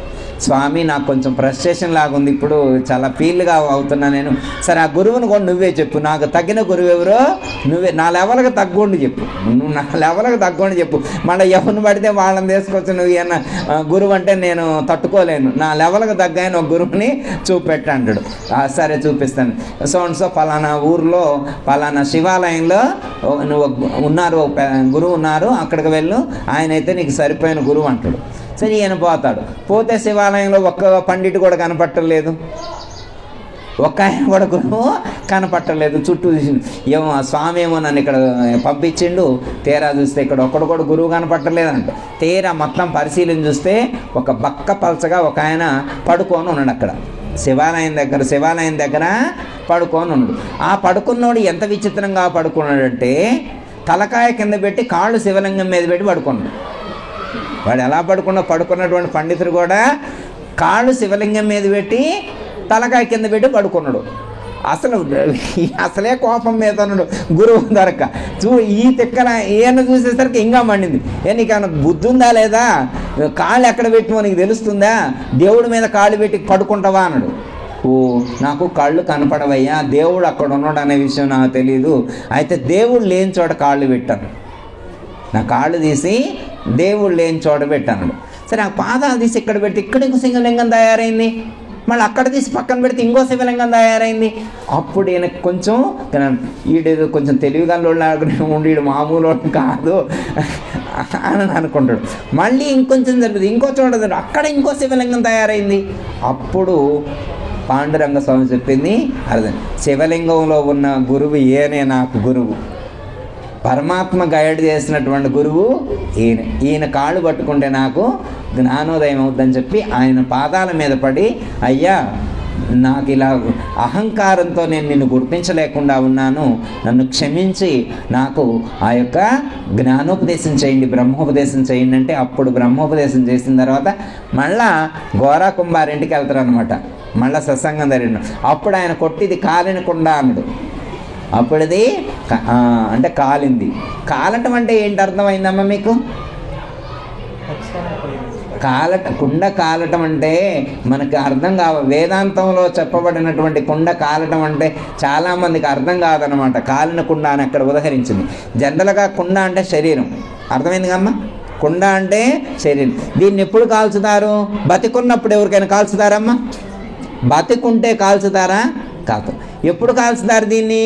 స్వామి నాకు కొంచెం ఫ్రస్ట్రేషన్ లాగా ఉంది, ఇప్పుడు చాలా ఫీల్గా అవుతున్నా నేను. సరే ఆ గురువుని కూడా నువ్వే చెప్పు, నాకు తగ్గిన గురువు ఎవరో నువ్వే, నా లెవెల్కి తగ్గోండి చెప్పు, నువ్వు నా లెవెల్కి తగ్గోండి చెప్పు. మళ్ళీ ఎవరిని పడితే వాళ్ళని తీసుకొచ్చి నువ్వు ఏమన్నా గురువు అంటే నేను తట్టుకోలేను, నా లెవెల్కి తగ్గాయని ఒక గురువుని చూపెట్టు అంటాడు. సరే చూపిస్తాను. సో ఫలానా ఊర్లో ఫలానా శివాలయంలో నువ్వు ఉన్నారు, గురువు ఉన్నారు, అక్కడికి వెళ్ళు, ఆయన అయితే నీకు సరిపోయిన గురువు అంటాడు. సరే ఈయన పోతాడు. పోతే శివాలయంలో ఒక్క పండిట్ కూడా కనపట్టలేదు, ఒక్క ఆయన కూడా గురువు కనపట్టలేదు. చుట్టూ చూసి ఏమో స్వామి ఏమో నన్ను ఇక్కడ పంపించిండు, తీరా చూస్తే ఇక్కడ ఒక్కడు కూడా గురువు కనపట్టలేదంట. తీరా మొత్తం పరిశీలన చూస్తే ఒక బక్క పలచగా ఒక ఆయన పడుకొని ఉన్నాడు అక్కడ శివాలయం దగ్గర పడుకొని ఉన్నాడు. ఆ పడుకున్నోడు ఎంత విచిత్రంగా పడుకున్నాడంటే తలకాయ కింద పెట్టి కాళ్ళు శివలింగం మీద పెట్టి పడుకున్నాడు. వాడు ఎలా పడుకున్నటువంటి పండితుడు కూడా కాళ్ళు శివలింగం మీద పెట్టి తలకాయ కింద పెట్టి పడుకున్నాడు. అసలే కోపం మీద ఉన్నాడు గురువు దొరక. ఈ తిక్కన ఈయన చూసేసరికి ఇంకా మండింది. నీకేమన్నా బుద్ధి ఉందా లేదా? కాళ్ళు ఎక్కడ పెట్టినో నీకు తెలుస్తుందా? దేవుడి మీద కాళ్ళు పెట్టి పడుకుంటావా అన్నాడు. నాకు కళ్ళు కనపడవయ్యా, దేవుడు అక్కడ ఉన్నాడు అనే విషయం నాకు తెలియదు. అయితే దేవుడు లేని చోట కాళ్ళు పెట్టాను, నా కాళ్ళు తీసి దేవుడు లేని చోట పెట్టాను. సరే ఆ పాదాలు తీసి ఇక్కడ పెట్టి ఇక్కడ ఇంకో శివలింగం తయారైంది, మళ్ళీ అక్కడ తీసి పక్కన పెడితే ఇంకో శివలింగం తయారైంది. అప్పుడు ఈయనకు కొంచెం ఈడేదో కొంచెం తెలివిగల్లోడు ఉండి మామూలు కాదు అని అనుకుంటాడు. మళ్ళీ ఇంకొంచెం జరిగింది, ఇంకో చోట అక్కడ ఇంకో శివలింగం తయారైంది. అప్పుడు పాండురంగ స్వామి చెప్పింది అర్థం, శివలింగంలో ఉన్న గురువు ఈయనే నాకు గురువు, పరమాత్మ గైడ్ చేసినటువంటి గురువు ఈయన కాళ్ళు పట్టుకుంటే నాకు జ్ఞానోదయం అవుతుందని చెప్పి ఆయన పాదాల మీద పడి, అయ్యా నాకు ఇలా అహంకారంతో నేను నిన్ను గుర్తించలేకుండా ఉన్నాను, నన్ను క్షమించి నాకు ఆ యొక్క జ్ఞానోపదేశం చేయండి, బ్రహ్మోపదేశం చేయండి అంటే అప్పుడు బ్రహ్మోపదేశం చేసిన తర్వాత మళ్ళా గోరా కుంభారింటికి వెళ్తారనమాట. మళ్ళీ సత్సంగం జరిగిన అప్పుడు ఆయన కొట్టిది కాలిన కుండ అన్నాడు. అప్పుడుది అంటే కాలింది. కాలటం అంటే ఏంటి అర్థమైందమ్మా మీకు? కుండ కాలటం అంటే మనకు అర్థం వేదాంతంలో చెప్పబడినటువంటి కుండ కాలటం అంటే చాలామందికి అర్థం కాదనమాట. కాలిన కుండ అని అక్కడ ఉదహరించింది. జనరల్గా కుండ అంటే శరీరం, అర్థమైంది కమ్మా? కుండ అంటే శరీరం. దీన్ని ఎప్పుడు కాల్చుతారు? బతికున్నప్పుడు ఎవరికైనా కాల్చుతారమ్మా? బతికుంటే కాల్చుతారా? కాదు. ఎప్పుడు కాల్చుతారు దీన్ని?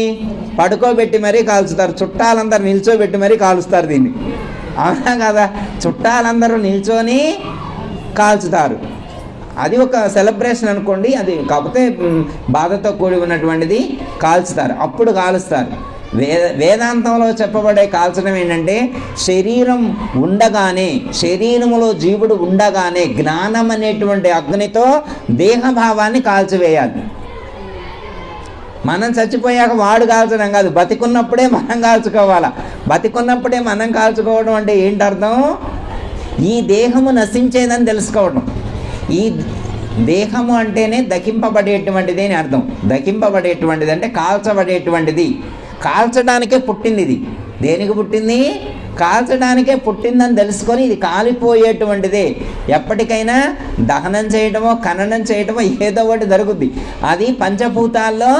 పడుకోబెట్టి మరీ కాల్చుతారు, చుట్టాలందరూ నిల్చోబెట్టి మరీ కాలుస్తారు దీన్ని, అవునా కదా? చుట్టాలందరూ నిల్చొని కాల్చుతారు. అది ఒక సెలబ్రేషన్ అనుకోండి, అది కాకపోతే బాధతో కూడి ఉన్నటువంటిది కాల్చుతారు, అప్పుడు కాలుస్తారు. వేదాంతంలో చెప్పబడే కాల్చడం ఏంటంటే శరీరం ఉండగానే, శరీరములో జీవుడు ఉండగానే జ్ఞానం అనేటువంటి అగ్నితో దేహభావాన్ని కాల్చివేయాలి. మనం చచ్చిపోయాక వాడు కాల్చడం కాదు, బతికున్నప్పుడే మనం కాల్చుకోవాలా. బతికున్నప్పుడే మనం కాల్చుకోవడం అంటే ఏంటి అర్థం? ఈ దేహము నశించేదని తెలుసుకోవడం. ఈ దేహము అంటేనే దకింపబడేటువంటిది అని అర్థం. దకింపబడేటువంటిది అంటే కాల్చబడేటువంటిది. కాల్చడానికే పుట్టింది ఇది. దేనికి పుట్టింది? కాల్చడానికే పుట్టిందని తెలుసుకొని ఇది కాలిపోయేటువంటిదే. ఎప్పటికైనా దహనం చేయటమో ఖననం చేయటమో ఏదో ఒకటి జరుగుద్ది. అది పంచభూతాల్లో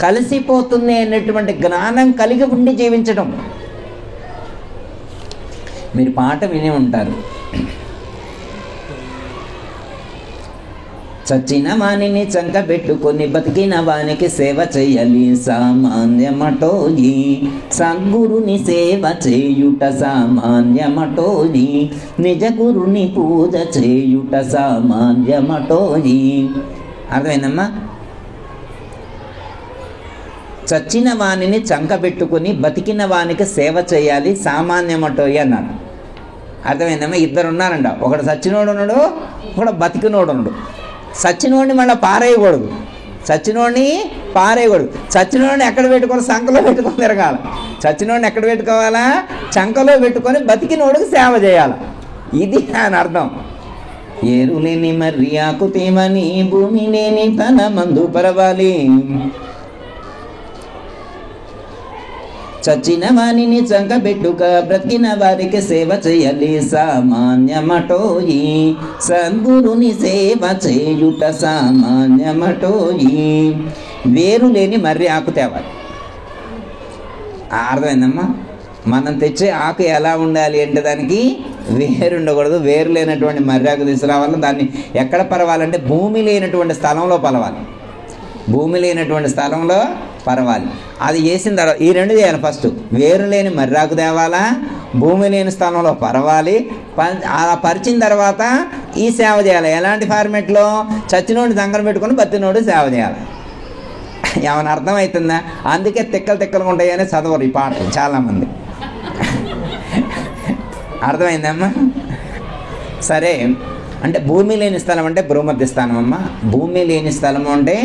కలిసిపోతుంది అనేటువంటి జ్ఞానం కలిగి ఉండి జీవించడం. మీరు పాట విని ఉంటారు, చచ్చిన వాణిని చంకబెట్టుకొని బతికిన వానికి సేవ చెయ్యాలి సామాన్యమటోయి. సద్గురుని సేవ చేయుట సామాన్యమటోయి. నిజ గురుని పూజ చేయుట సామాన్యమటోయి. అర్థమైందమ్మా? చచ్చిన వాణిని చంకబెట్టుకొని బతికిన వానికి సేవ చేయాలి సామాన్యమటోయి అన్నాడు. అర్థమైందమ్మా? ఇద్దరు ఉన్నారంట, ఒకడు చచ్చినోడు ఉన్నాడు, ఒకడు బతికినోడు ఉన్నాడు. చచ్చినోడిని మళ్ళీ పారేయకూడదు. చచ్చినోడిని ఎక్కడ పెట్టుకొని? సంకలో పెట్టుకొని తిరగాలి. చచ్చినోడిని ఎక్కడ పెట్టుకోవాలా? చంకలో పెట్టుకొని బతికినోడికి సేవ చేయాలి. ఇది అని అర్థం. ఏరులేని మర్రి ఆకు తేమని భూమి లేని తన మందు పరవాలి. చచ్చిన వాణిని చంకబెట్టుక బ్రతికిన వారికి సేవ చేయాలి సామాన్యమటోయి. సద్గురుని సేవ చేయుట సామాన్యమటోయి. వేరు లేని మర్రి ఆకు తేవాలి. అర్థమైందమ్మా? మనం తెచ్చే ఆకు ఎలా ఉండాలి అంటే దానికి వేరు ఉండకూడదు. వేరు లేనటువంటి మర్రి ఆకు తీసుకురావాలి. దాన్ని ఎక్కడ పరవాలంటే భూమి లేనటువంటి స్థలంలో పరవాలి. భూమి లేనటువంటి స్థలంలో పరవాలి. అది చేసిన తర్వాత ఈ రెండు చేయాలి. ఫస్ట్ వేరు లేని మర్రాకు తేవాలా, భూమి లేని స్థలంలో పరవాలి. అలా పరిచిన తర్వాత ఈ సేవ చేయాలి. ఎలాంటి ఫార్మేట్లో? చచ్చినోడిని దగ్గర పెట్టుకొని బతినోడు సేవ చేయాలి. ఏమైనా అర్థమవుతుందా? అందుకే తిక్కలు ఉంటాయని చదవరు ఈ పాటలు చాలామంది. అర్థమైందమ్మా? సరే, అంటే భూమి లేని స్థలం అంటే భూమధ్య స్థానం అమ్మ. భూమి లేని స్థలం అంటే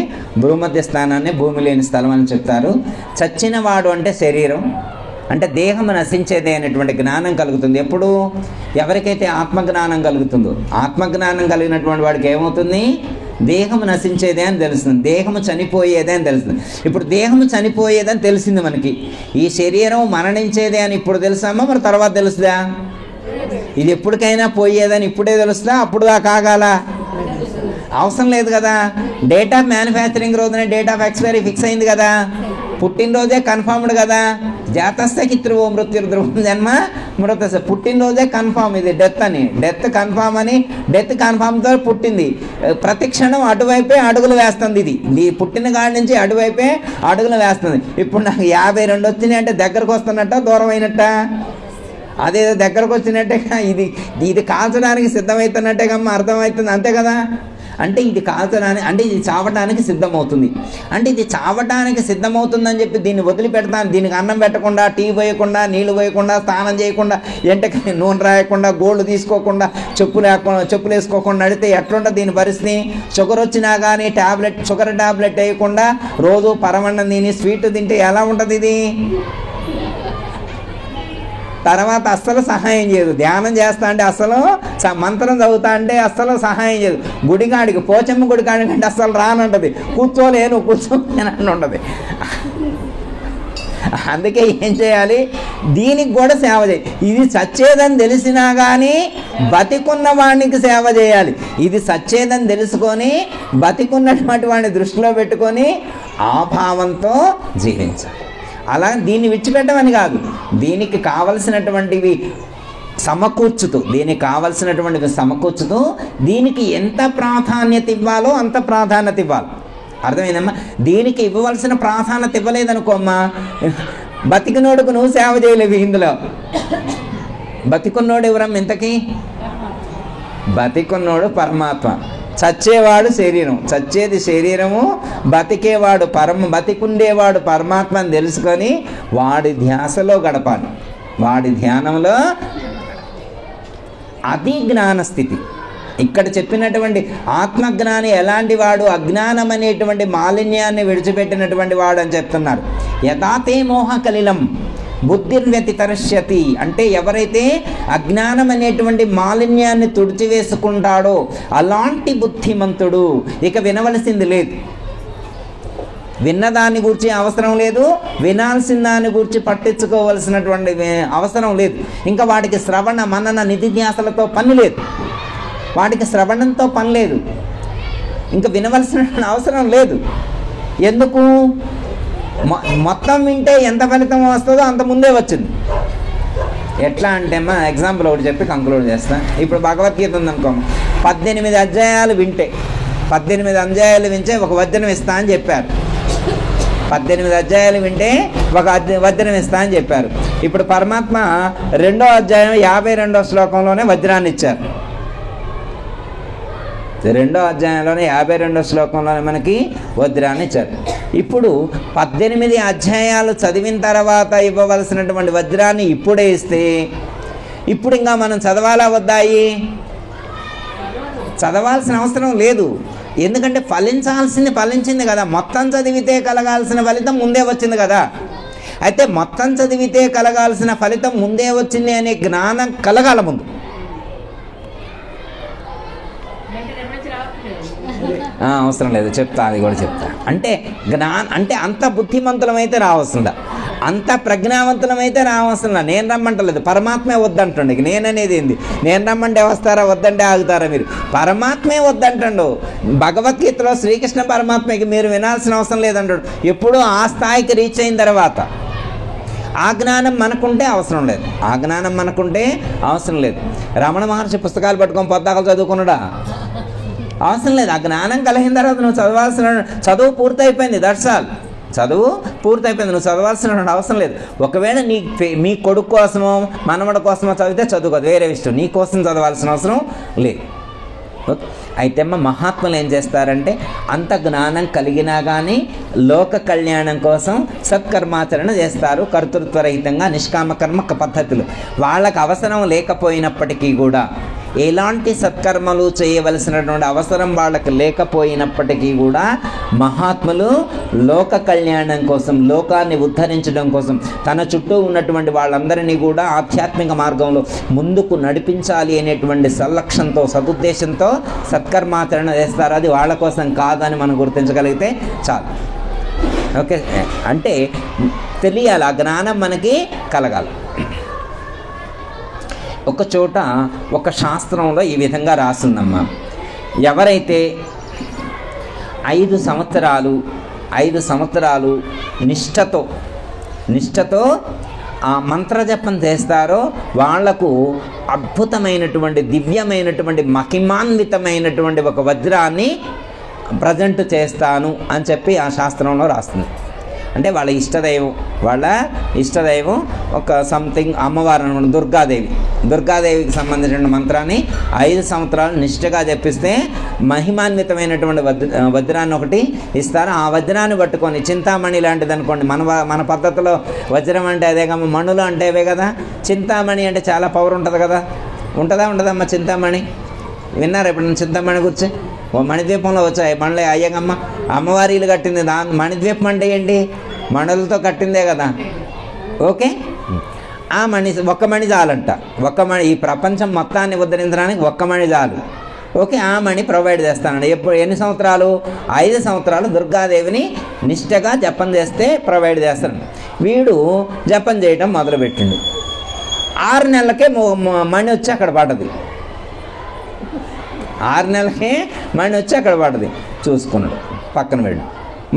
భూమధ్య స్థానాన్ని భూమి లేని స్థలం అని చెప్తారు. చచ్చిన వాడు అంటే శరీరం, అంటే దేహం నశించేదే అనేటువంటి జ్ఞానం కలుగుతుంది. ఎప్పుడు? ఎవరికైతే ఆత్మజ్ఞానం కలుగుతుందో, ఆత్మజ్ఞానం కలిగినటువంటి వాడికి ఏమవుతుంది? దేహం నశించేదే అని తెలుస్తుంది, దేహము చనిపోయేదే అని తెలుస్తుంది. ఇప్పుడు దేహము చనిపోయేదని తెలిసింది మనకి. ఈ శరీరం మరణించేదే అని ఇప్పుడు తెలుసామా, మరి తర్వాత తెలుస్తుందా? ఇది ఎప్పటికైనా పోయేదని ఇప్పుడే తెలుస్తుందా, అప్పుడు దాకా ఆగాల? అవసరం లేదు కదా. డేట్ ఆఫ్ మ్యానుఫ్యాక్చరింగ్ రోజునే డేట్ ఆఫ్ ఎక్స్పైరీ ఫిక్స్ అయింది కదా. పుట్టినరోజే కన్ఫర్మ్డ్ కదా. జాతస్థకి ధ్రువం మృత్యు ధ్రువం జన్మ మృత. పుట్టినరోజే కన్ఫామ్. ఇది డెత్ అని, డెత్ కన్ఫామ్ అని, డెత్ కన్ఫామ్తో పుట్టింది. ప్రతి క్షణం అటువైపే అడుగులు వేస్తుంది. ఇది పుట్టిన కాడి నుంచి అటువైపే అడుగులు వేస్తుంది. ఇప్పుడు నాకు 52 వచ్చినాయి అంటే దగ్గరకు వస్తున్నట్ట, దూరం అయినట్ట? అదే దగ్గరకు వచ్చినట్టే. ఇది కాల్చడానికి సిద్ధమవుతున్నట్టే కమ్మ, అర్థమవుతుంది అంతే కదా. అంటే ఇది కాల్చడానికి, అంటే ఇది చావడానికి సిద్ధమవుతుంది. అంటే ఇది చావడానికి సిద్ధమవుతుందని చెప్పి దీన్ని వదిలిపెడతాను, దీనికి అన్నం పెట్టకుండా, టీ పోయకుండా, నీళ్లు పోయకుండా, స్నానం చేయకుండా, ఎంటకి నూనె రాయకుండా, గోల్డ్ తీసుకోకుండా, చెప్పులు వేసుకోకుండా నడితే ఎట్లుంటుంది దీని పరిస్థితి? షుగర్ వచ్చినా కానీ షుగర్ టాబ్లెట్ వేయకుండా రోజు పరమన్నం తిని స్వీట్ తింటే ఎలా ఉంటుంది ఇది? తర్వాత అస్సలు సహాయం చేయదు. ధ్యానం చేస్తా అంటే అస్సలు, మంత్రం చదువుతా అంటే అస్సలు సహాయం చేయదు. గుడికాడికి, పోచమ్మ గుడికాడికి అంటే అస్సలు రానంటది. కూర్చోలేను అని ఉంటుంది. అందుకే ఏం చేయాలి? దీనికి కూడా సేవ చేయాలి. ఇది చచ్చేదని తెలిసినా కానీ బతికున్న వాడికి సేవ చేయాలి. ఇది చచ్చేదని తెలుసుకొని బతికున్నటువంటి వాడిని దృష్టిలో పెట్టుకొని ఆ భావంతో జీవించాలి. అలా దీన్ని విడిచిపెట్టమని కాదు, దీనికి కావలసినటువంటివి సమకూర్చుతూ, దీనికి ఎంత ప్రాధాన్యత ఇవ్వాలో అంత ప్రాధాన్యత ఇవ్వాలి. అర్థమైందమ్మా? దీనికి ఇవ్వవలసిన ప్రాధాన్యత ఇవ్వలేదనుకోమ్మా, బతికినోడుకు నువ్వు సేవ చేయలేవు. ఇందులో బతికున్నోడు ఎవరమ్మ ఇంతకీ? బతికున్నోడు పరమాత్మ, చచ్చేవాడు శరీరం. చచ్చేది శరీరము, బతికుండేవాడు పరమాత్మ అని తెలుసుకొని వాడి ధ్యాసలో గడపాలి, వాడి ధ్యానంలో. అది జ్ఞానస్థితి. ఇక్కడ చెప్పినటువంటి ఆత్మజ్ఞాని ఎలాంటి వాడు? అజ్ఞానం అనేటువంటి మాలిన్యాన్ని విడిచిపెట్టినటువంటి వాడు అని చెప్తున్నారు. యథాతే మోహ కలిలం బుద్ధిర్వ్యతితరిష్యతి అంటే ఎవరైతే అజ్ఞానం అనేటువంటి మాలిన్యాన్ని తుడిచివేసుకుంటాడో అలాంటి బుద్ధిమంతుడు. ఇక వినవలసింది లేదు, విన్నదాన్ని గురించి అవసరం లేదు, వినాల్సిన దాన్ని గురించి పట్టించుకోవలసినటువంటి అవసరం లేదు. ఇంకా వాటికి శ్రవణ మనన నిధిధ్యాసలతో పని లేదు, వాటికి శ్రవణంతో పని లేదు, ఇంకా వినవలసిన అవసరం లేదు. ఎందుకు? మొత్తం వింటే ఎంత ఫలితం వస్తుందో అంత ముందే వచ్చింది. ఎట్లా అంటే అమ్మా ఎగ్జాంపుల్ ఒకటి చెప్పి కంక్లూడ్ చేస్తాను. ఇప్పుడు భగవద్గీత ఉందనుకో, 18 అధ్యాయాలు వింటే 18 అధ్యాయాలు వింటే ఒక వజ్రం ఇస్తా అని చెప్పారు. 18 అధ్యాయాలు వింటే ఒక వజ్రం ఇస్తా అని చెప్పారు. ఇప్పుడు పరమాత్మ 2వ అధ్యాయం 52వ శ్లోకంలోనే వజ్రాన్ని ఇచ్చారు. 2వ అధ్యాయంలోనే 52వ శ్లోకంలోనే మనకి వజ్రాన్ని ఇచ్చారు. ఇప్పుడు 18 అధ్యాయాలు చదివిన తర్వాత ఇవ్వవలసినటువంటి వజ్రాన్ని ఇప్పుడే ఇస్తే ఇప్పుడు ఇంకా మనం చదవాలా వద్దాయి? చదవాల్సిన అవసరం లేదు. ఎందుకంటే ఫలించింది కదా, మొత్తం చదివితే కలగాల్సిన ఫలితం ముందే వచ్చింది కదా. అయితే మొత్తం చదివితే కలగాల్సిన ఫలితం ముందే వచ్చింది అనే జ్ఞానం కలగాల ముందు. అవసరం లేదు, చెప్తా, అది కూడా చెప్తా. అంటే అంటే అంత బుద్ధిమంతులమైతే రావస్తుందా, అంత ప్రజ్ఞావంతులమైతే రావస్తుందా. నేను రమ్మంటలేదు, పరమాత్మే వద్దంటుండే. నేననేది ఏంది? నేను రమ్మంటే వస్తారా, వద్దంటే ఆగుతారా మీరు? పరమాత్మే వద్దంటాడు. భగవద్గీతలో శ్రీకృష్ణ పరమాత్మకి మీరు వినాల్సిన అవసరం లేదంటాడు. ఎప్పుడూ ఆ స్థాయికి రీచ్ అయిన తర్వాత ఆ జ్ఞానం మనకుంటే అవసరం లేదు, ఆ జ్ఞానం మనకుంటే అవసరం లేదు. రమణ మహర్షి పుస్తకాలు పట్టుకొని పొద్దాకలు చదువుకున్నాడా? అవసరం లేదు. ఆ జ్ఞానం కలిగిన తర్వాత నువ్వు చదవాల్సిన చదువు పూర్తయిపోయింది. That's all. చదువు పూర్తయిపోయింది, నువ్వు చదవాల్సిన అవసరం లేదు. ఒకవేళ మీ కొడుకు కోసమో మనవడి కోసమో చదివితే చదువుకోదు, వేరే విషయం. నీ కోసం చదవాల్సిన అవసరం లేదు. అయితే మహాత్ములు ఏం చేస్తారంటే అంత జ్ఞానం కలిగినా కానీ లోక కళ్యాణం కోసం సత్కర్మాచరణ చేస్తారు, కర్తృత్వరహితంగా నిష్కామ కర్మ పద్ధతులు. వాళ్ళకు అవసరం లేకపోయినప్పటికీ కూడా, ఎలాంటి సత్కర్మలు చేయవలసినటువంటి అవసరం వాళ్ళకి లేకపోయినప్పటికీ కూడా మహాత్ములు లోక కళ్యాణం కోసం, లోకాన్ని ఉద్ధరించడం కోసం, తన చుట్టూ ఉన్నటువంటి వాళ్ళందరినీ కూడా ఆధ్యాత్మిక మార్గంలో ముందుకు నడిపించాలి అనేటువంటి సల్లక్ష్యంతో, సదుద్దేశంతో సత్కర్మాచరణ చేస్తారు. అది వాళ్ళ కోసం కాదని మనం గుర్తించగలిగితే చాలు. ఓకే, అంటే తెలియాలి, ఆ జ్ఞానం మనకి కలగాలి. ఒక చోట ఒక శాస్త్రంలో ఈ విధంగా రాస్తుందమ్మా, ఎవరైతే 5 సంవత్సరాలు నిష్ఠతో ఆ మంత్రజపం చేస్తారో వాళ్లకు అద్భుతమైనటువంటి, దివ్యమైనటువంటి, మహిమాన్వితమైనటువంటి ఒక వజ్రాన్ని ప్రజెంట్ చేస్తాను అని చెప్పి ఆ శాస్త్రంలో రాస్తుంది. అంటే వాళ్ళ ఇష్టదైవం ఒక సంథింగ్ అమ్మవారు అనమాట, దుర్గాదేవికి సంబంధించిన మంత్రాన్ని 5 సంవత్సరాలు నిష్ఠగా జపిస్తే మహిమాన్వితమైనటువంటి వజ్రాన్ని ఒకటి ఇస్తారు. ఆ వజ్రాన్ని పట్టుకొని, చింతామణి లాంటిది అనుకోండి, మన పద్ధతిలో వజ్రం అంటే అదే కదా, మణులు అంటే అవే కదా. చింతామణి అంటే చాలా పవర్ ఉంటుంది కదా. ఉండదమ్మా చింతామణి? విన్నారా ఇప్పుడు చింతామణి గురించి? మణిద్వీపంలో వచ్చాయి మళ్ళీ అయ్యగమ్మ అమ్మవారీలు కట్టింది. మణిద్వీపం అంటే ఏంటి? మణులతో కట్టిందే కదా. ఓకే, ఆ మణి, ఒక్క మణి చాలంట. ఈ ప్రపంచం మొత్తాన్ని ఉద్ధరించడానికి ఒక్క మణి చాలు. ఓకే, ఆ మణి ప్రొవైడ్ చేస్తానండి. ఎన్ని సంవత్సరాలు? 5 సంవత్సరాలు దుర్గాదేవిని నిష్ఠగా జపం చేస్తే ప్రొవైడ్ చేస్తాను. వీడు జపం చేయటం మొదలుపెట్టిండు. 6 నెలలకే మణి వచ్చి అక్కడ పడ్డది. 6 నెలలకే మణి వచ్చి అక్కడ పడ్డది. చూసుకున్నాడు, పక్కన వెళ్ళి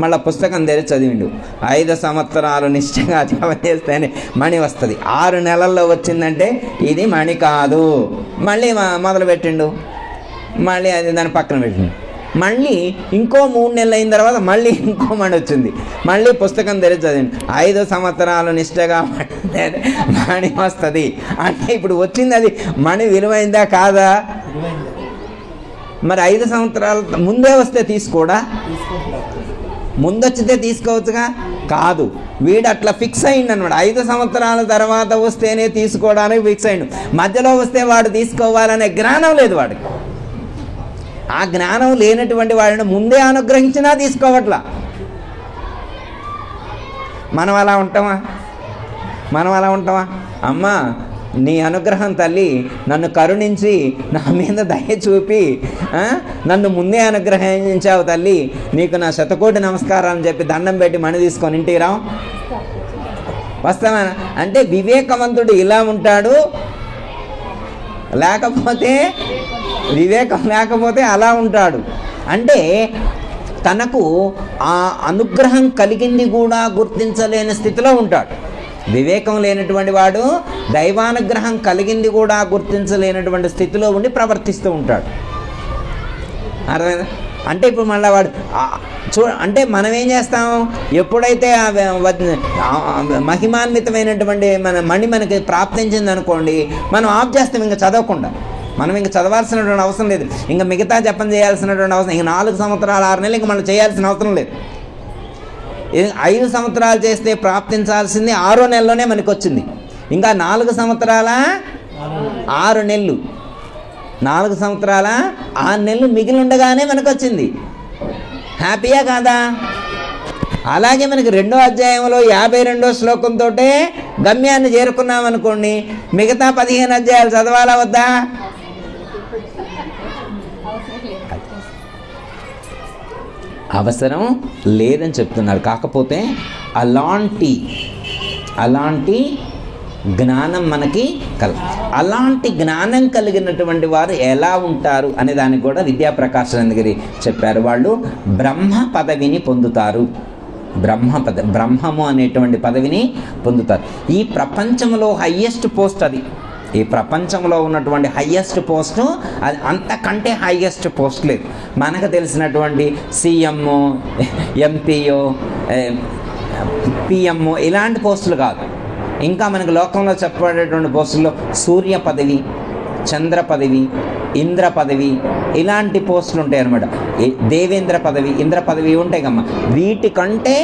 మళ్ళీ పుస్తకం తెరిచి చదివిండు. 5 సంవత్సరాలు నిశ్చయంగా జపం చేస్తేనే మణి వస్తుంది. 6 నెలల్లో వచ్చిందంటే ఇది మణి కాదు. మళ్ళీ మొదలుపెట్టిండు, మళ్ళీ అది దాని పక్కన పెట్టిండు. మళ్ళీ ఇంకో 3 నెలలు అయిన తర్వాత మళ్ళీ ఇంకో మణి వచ్చింది. మళ్ళీ పుస్తకం తెరిచి చదివిండు. 5 సంవత్సరాలు నిష్ఠగా మణి వస్తుంది అంటే ఇప్పుడు వచ్చింది అది మణి విలువైందా కాదా? మరి 5 సంవత్సరాలు ముందే వస్తే తీసుకోడా? ముందొచ్చితే తీసుకోవచ్చుగా? కాదు, వీడు అట్లా ఫిక్స్ అయ్యిండు అనమాట. 5 సంవత్సరాల తర్వాత వస్తేనే తీసుకోవడానికి ఫిక్స్ అయ్యిండు. మధ్యలో వస్తే వాడు తీసుకోవాలనే జ్ఞానం లేదు వాడికి. ఆ జ్ఞానం లేనటువంటి వాడిని ముందే అనుగ్రహించినా తీసుకోవట్లా. మనం అలా ఉంటామా? అమ్మా నీ అనుగ్రహం తల్లి, నన్ను కరుణించి నా మీద దయ చూపి నన్ను ముందే అనుగ్రహించావు తల్లి, నీకు నా శతకోటి నమస్కారం అని చెప్పి దండం పెట్టి మణి తీసుకొని ఇంటికి రావు వస్తామా? అంటే వివేకవంతుడు ఇలా ఉంటాడు, లేకపోతే వివేకం లేకపోతే అలా ఉంటాడు. అంటే తనకు ఆ అనుగ్రహం కలిగింది కూడా గుర్తించలేని స్థితిలో ఉంటాడు. వివేకం లేనటువంటి వాడు దైవానుగ్రహం కలిగింది కూడా గుర్తించలేనటువంటి స్థితిలో ఉండి ప్రవర్తిస్తూ ఉంటాడు. అర్థమైందా? అంటే ఇప్పుడు మళ్ళీ వాడు అంటే మనం ఏం చేస్తాం, ఎప్పుడైతే మహిమాన్వితమైనటువంటి మణి మనకి ప్రాప్తించింది అనుకోండి, మనం ఆఫ్ చేస్తాం, ఇంకా చదవకుండా. మనం ఇంకా చదవాల్సినటువంటి అవసరం లేదు, ఇంకా మిగతా జపం చేయాల్సినటువంటి అవసరం, ఇంకా 4 సంవత్సరాలు 6 నెలలు ఇంకా మనం చేయాల్సిన అవసరం లేదు. 5 సంవత్సరాలు చేస్తే ప్రాప్తించాల్సింది 6వ నెలలోనే మనకి వచ్చింది. ఇంకా 4 సంవత్సరాల 6 నెలలు, 4 సంవత్సరాల 6 నెలలు మిగిలి ఉండగానే మనకు వచ్చింది. హ్యాపీయా కాదా? అలాగే మనకి 2వ అధ్యాయంలో 52వ శ్లోకంతో గమ్యాన్ని చేరుకున్నామనుకోండి, మిగతా 15 అధ్యాయాలు చదవాలా వద్దా? అవసరం లేదని చెప్తున్నారు. కాకపోతే అలాంటి జ్ఞానం మనకి అలాంటి జ్ఞానం కలిగినటువంటి వారు ఎలా ఉంటారు అనే దానికి కూడా విద్యాప్రకాశానందగిరి చెప్పారు. వాళ్ళు బ్రహ్మ పదవిని పొందుతారు. బ్రహ్మము అనేటువంటి పదవిని పొందుతారు. ఈ ప్రపంచంలో హయ్యెస్ట్ పోస్ట్ అది. ఈ ప్రపంచంలో ఉన్నటువంటి హయ్యెస్ట్ పోస్టు అది, అంతకంటే హయ్యెస్ట్ పోస్ట్ లేదు. మనకు తెలిసినటువంటి సీఎంఓ, ఎంపీఓ, పిఎంఓ ఇలాంటి పోస్టులు కాదు. ఇంకా మనకు లోకంలో చెప్పబడేటువంటి పోస్టుల్లో సూర్య పదవి, చంద్ర పదవి, ఇంద్ర పదవి ఇలాంటి పోస్టులు ఉంటాయి అన్నమాట. దేవేంద్ర పదవి, ఇంద్ర పదవి ఉంటాయి కమ్మ. వీటికంటే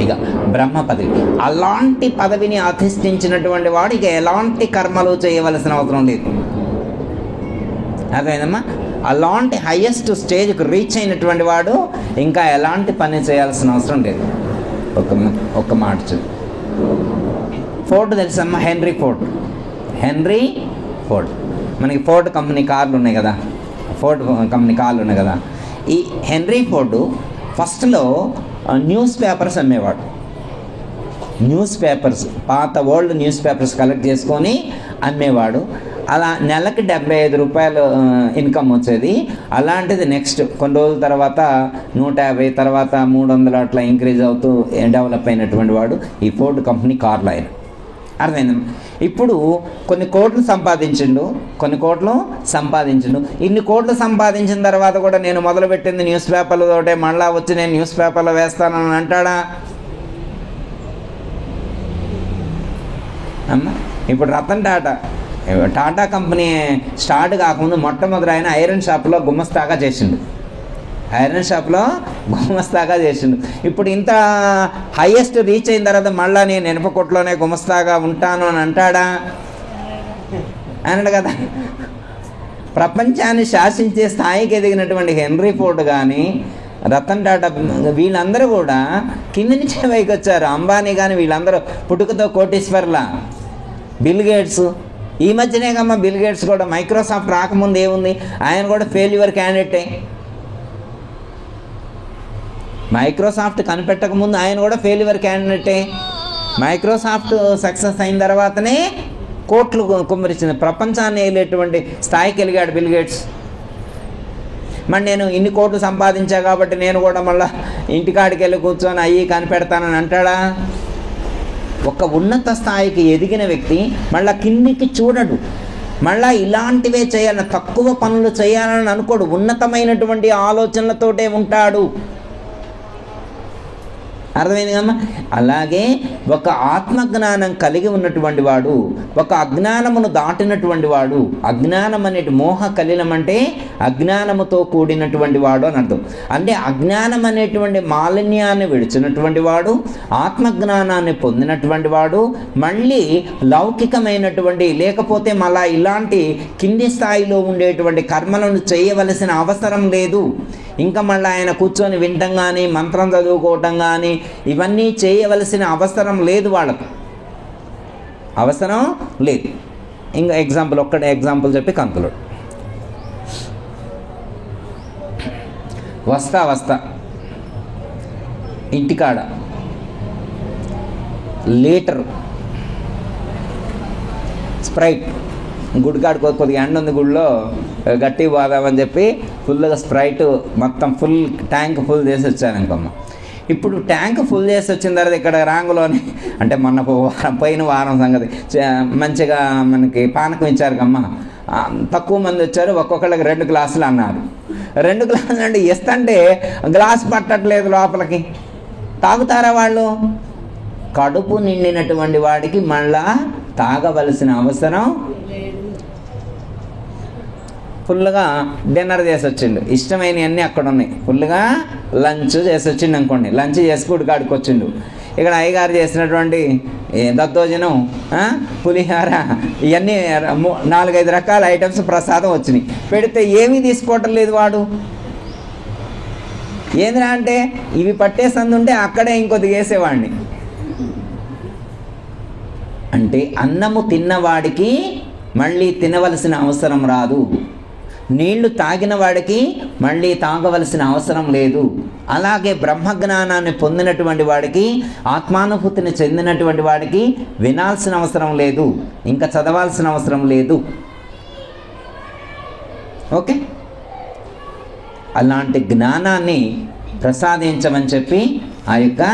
ఇక బ్రహ్మ పదవి. అలాంటి పదవిని అధిష్ఠించినటువంటి వాడు ఇక ఎలాంటి కర్మలు చేయవలసిన అవసరం లేదు. అదేనమ్మా, అలాంటి హయ్యెస్ట్ స్టేజ్కి రీచ్ అయినటువంటి వాడు ఇంకా ఎలాంటి పని చేయాల్సిన అవసరం లేదు. ఒక మాట చూ, ఫోర్డ్ తెలుసమ్మా, హెన్రీ ఫోర్డ్. మనకి ఫోర్డ్ కంపెనీ కార్లు ఉన్నాయి కదా. ఈ హెన్రీ ఫోర్డు ఫస్ట్లో న్యూస్ పేపర్స్ అమ్మేవాడు. పాత ఓల్డ్ న్యూస్ పేపర్స్ కలెక్ట్ చేసుకొని అమ్మేవాడు. అలా నెలకి 75 రూపాయలు ఇన్కమ్ వచ్చేది. అలాంటిది నెక్స్ట్ కొన్ని రోజుల తర్వాత 150, తర్వాత 300 అట్లా ఇంక్రీజ్ అవుతూ డెవలప్ అయినటువంటి వాడు ఈ ఫోర్డ్ కంపెనీ కార్లు ఆయన. అర్థమైంది? ఇప్పుడు కొన్ని కోట్లు సంపాదించిండు. ఇన్ని కోట్లు సంపాదించిన తర్వాత కూడా నేను మొదలుపెట్టింది న్యూస్ పేపర్లతోటే, మళ్ళా వచ్చి నేను న్యూస్ పేపర్లో వేస్తానని అంటాడా? అమ్మ, ఇప్పుడు రతన్ టాటా కంపెనీ స్టార్ట్ కాకముందు మొట్టమొదటి ఆయన ఐరన్ షాప్లో గుమస్తాగా చేసిండు. ఇప్పుడు ఇంత హైయెస్ట్ రీచ్ అయిన తర్వాత మళ్ళీ నేను ఎనపకొట్లోనే గుమస్తాగా ఉంటాను అని అంటాడా? అన్నాడు కదా. ప్రపంచాన్ని శాసించే స్థాయికి ఎదిగినటువంటి హెన్రీ ఫోర్డ్ కానీ, రతన్ టాటా వీళ్ళందరూ కూడా కింద నుంచే పైకి వచ్చారు. అంబానీ కానీ వీళ్ళందరూ పుట్టుకతో కోటీశ్వర్ల. బిల్ గేట్స్ ఈ మధ్యనే కమ్మా, బిల్ గేట్స్ కూడా మైక్రోసాఫ్ట్ రాకముందు ఏముంది, ఆయన కూడా ఫెయిల్యూర్ క్యాండిడేటే. మైక్రోసాఫ్ట్ కనిపెట్టకముందు ఆయన కూడా ఫెయిల్యూర్ క్యాండిడేటే. మైక్రోసాఫ్ట్ సక్సెస్ అయిన తర్వాతనే కోట్లు కుమ్మరించింది, ప్రపంచాన్ని వెళ్ళేటువంటి స్థాయికి వెళ్ళాడు బిల్ గేట్స్. మరి నేను ఇన్ని కోట్లు సంపాదించా కాబట్టి నేను కూడా మళ్ళీ ఇంటికాడికి వెళ్ళి కూర్చొని అయ్యి కనిపెడతానని అంటాడా? ఒక ఉన్నత స్థాయికి ఎదిగిన వ్యక్తి మళ్ళీ కిందికి చూడడు, మళ్ళీ ఇలాంటివే చేయాలని, తక్కువ పనులు చేయాలని అనుకోడు, ఉన్నతమైనటువంటి ఆలోచనలతోటే ఉంటాడు. అర్థమైంది కమ్మా. అలాగే ఒక ఆత్మజ్ఞానం కలిగి ఉన్నటువంటి వాడు, ఒక అజ్ఞానమును దాటినటువంటి వాడు, అజ్ఞానం అనే మోహ కలిలం అంటే అజ్ఞానముతో కూడినటువంటి వాడు అని అర్థం. అంటే అజ్ఞానం అనేటువంటి మాలిన్యాన్ని విడిచినటువంటి వాడు, ఆత్మజ్ఞానాన్ని పొందినటువంటి వాడు, మళ్ళీ లౌకికమైనటువంటి లేకపోతే మళ్ళా ఇలాంటి కింది స్థాయిలో ఉండేటువంటి కర్మలను చేయవలసిన అవసరం లేదు. ఇంకా మళ్ళీ ఆయన కూర్చొని వినటం కానీ, మంత్రం చదువుకోవటం కానీ ఇవన్నీ చేయవలసిన అవసరం లేదు, వాళ్ళకు అవసరం లేదు. ఇంకా ఒక్కటే ఎగ్జాంపుల్ చెప్పి కంతులు. వస్తా ఇంటికాడ లీటర్ స్ప్రైట్, గుడికాడుకో కొద్దిగా ఎండ ఉంది, గుడిలో గట్టి పోదామని చెప్పి ఫుల్గా స్ప్రైట్ మొత్తం ఫుల్ ట్యాంక్ ఫుల్ చేసి వచ్చాను ఇంకమ్మ. ఇప్పుడు ట్యాంక్ ఫుల్ చేసి వచ్చిన తర్వాత ఇక్కడ రాంగులోని అంటే మొన్న పోయిన వారం సంగతి మంచిగా మనకి పానకం ఇచ్చారు కమ్మ. తక్కువ మంది వచ్చారు, ఒక్కొక్కళ్ళకి 2 గ్లాసులు అన్నారు. 2 గ్లాసులు అంటే ఇస్తంటే గ్లాస్ పట్టట్లేదు లోపలికి. తాగుతారా వాళ్ళు? కడుపు నిండినటువంటి వాడికి మళ్ళా తాగవలసిన అవసరం. ఫుల్గా డిన్నర్ చేసి వచ్చిండు, ఇష్టమైనవన్నీ అక్కడ ఉన్నాయి. ఫుల్గా లంచ్ చేసి వచ్చిండు అనుకోండి, లంచ్ చేసి గుడికాడికి వచ్చిండు. ఇక్కడ అయ్యగారు చేసినటువంటి దద్దోజనం, పులిహార, ఇవన్నీ 4-5 రకాల ఐటమ్స్ ప్రసాదం వచ్చినాయి. పెడితే ఏమీ తీసుకోవటం లేదు వాడు. ఏంద్రా అంటే ఇవి పట్టేసంది ఉంటే అక్కడే ఇంకొద్ది వేసేవాడిని. అంటే అన్నము తిన్నవాడికి మళ్ళీ తినవలసిన అవసరం రాదు, నీళ్లు తాగిన వాడికి మళ్ళీ తాగవలసిన అవసరం లేదు. అలాగే బ్రహ్మజ్ఞానాన్ని పొందినటువంటి వాడికి, ఆత్మానుభూతిని చెందినటువంటి వాడికి వినాల్సిన అవసరం లేదు, ఇంకా చదవాల్సిన అవసరం లేదు. ఓకే, అలాంటి జ్ఞానాన్ని ప్రసాదించమని చెప్పి ఆ యొక్క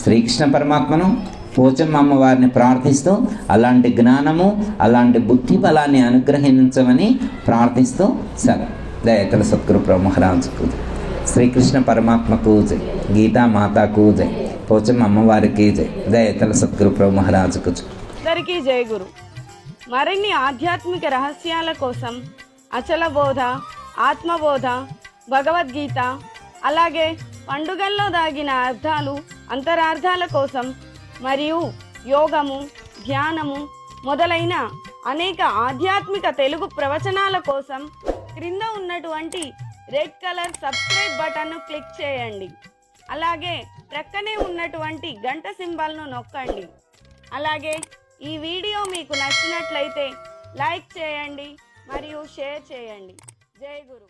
శ్రీకృష్ణ పరమాత్మను, పోచమ్మ అమ్మవారిని ప్రార్థిస్తూ అలాంటి జ్ఞానము, అలాంటి బుద్ధి బలాన్ని అనుగ్రహించమని ప్రార్థిస్తూ సరే. దయకల సద్గురు బ్రహ్మరాజుకు శ్రీకృష్ణ పరమాత్మకు జై, గీతామాతకు జై, పోచమ్మ అమ్మవారికి జై, దయకల సద్గురు బ్రహ్మరాజుకు అందరికీ జై గురు. మరిన్ని ఆధ్యాత్మిక రహస్యాల కోసం అచల బోధ, ఆత్మబోధ, భగవద్గీత, అలాగే పండుగల్లో దాగిన అర్థాలు, అంతరార్థాల కోసం మరియు యోగము, ధ్యానము మొదలైన అనేక ఆధ్యాత్మిక తెలుగు ప్రవచనాల కోసం క్రింద ఉన్నటువంటి రెడ్ కలర్ సబ్స్క్రైబ్ బటన్ను క్లిక్ చేయండి. అలాగే ప్రక్కనే ఉన్నటువంటి గంట సింబల్ను నొక్కండి. అలాగే ఈ వీడియో మీకు నచ్చినట్లయితే లైక్ చేయండి మరియు షేర్ చేయండి. జై గురు.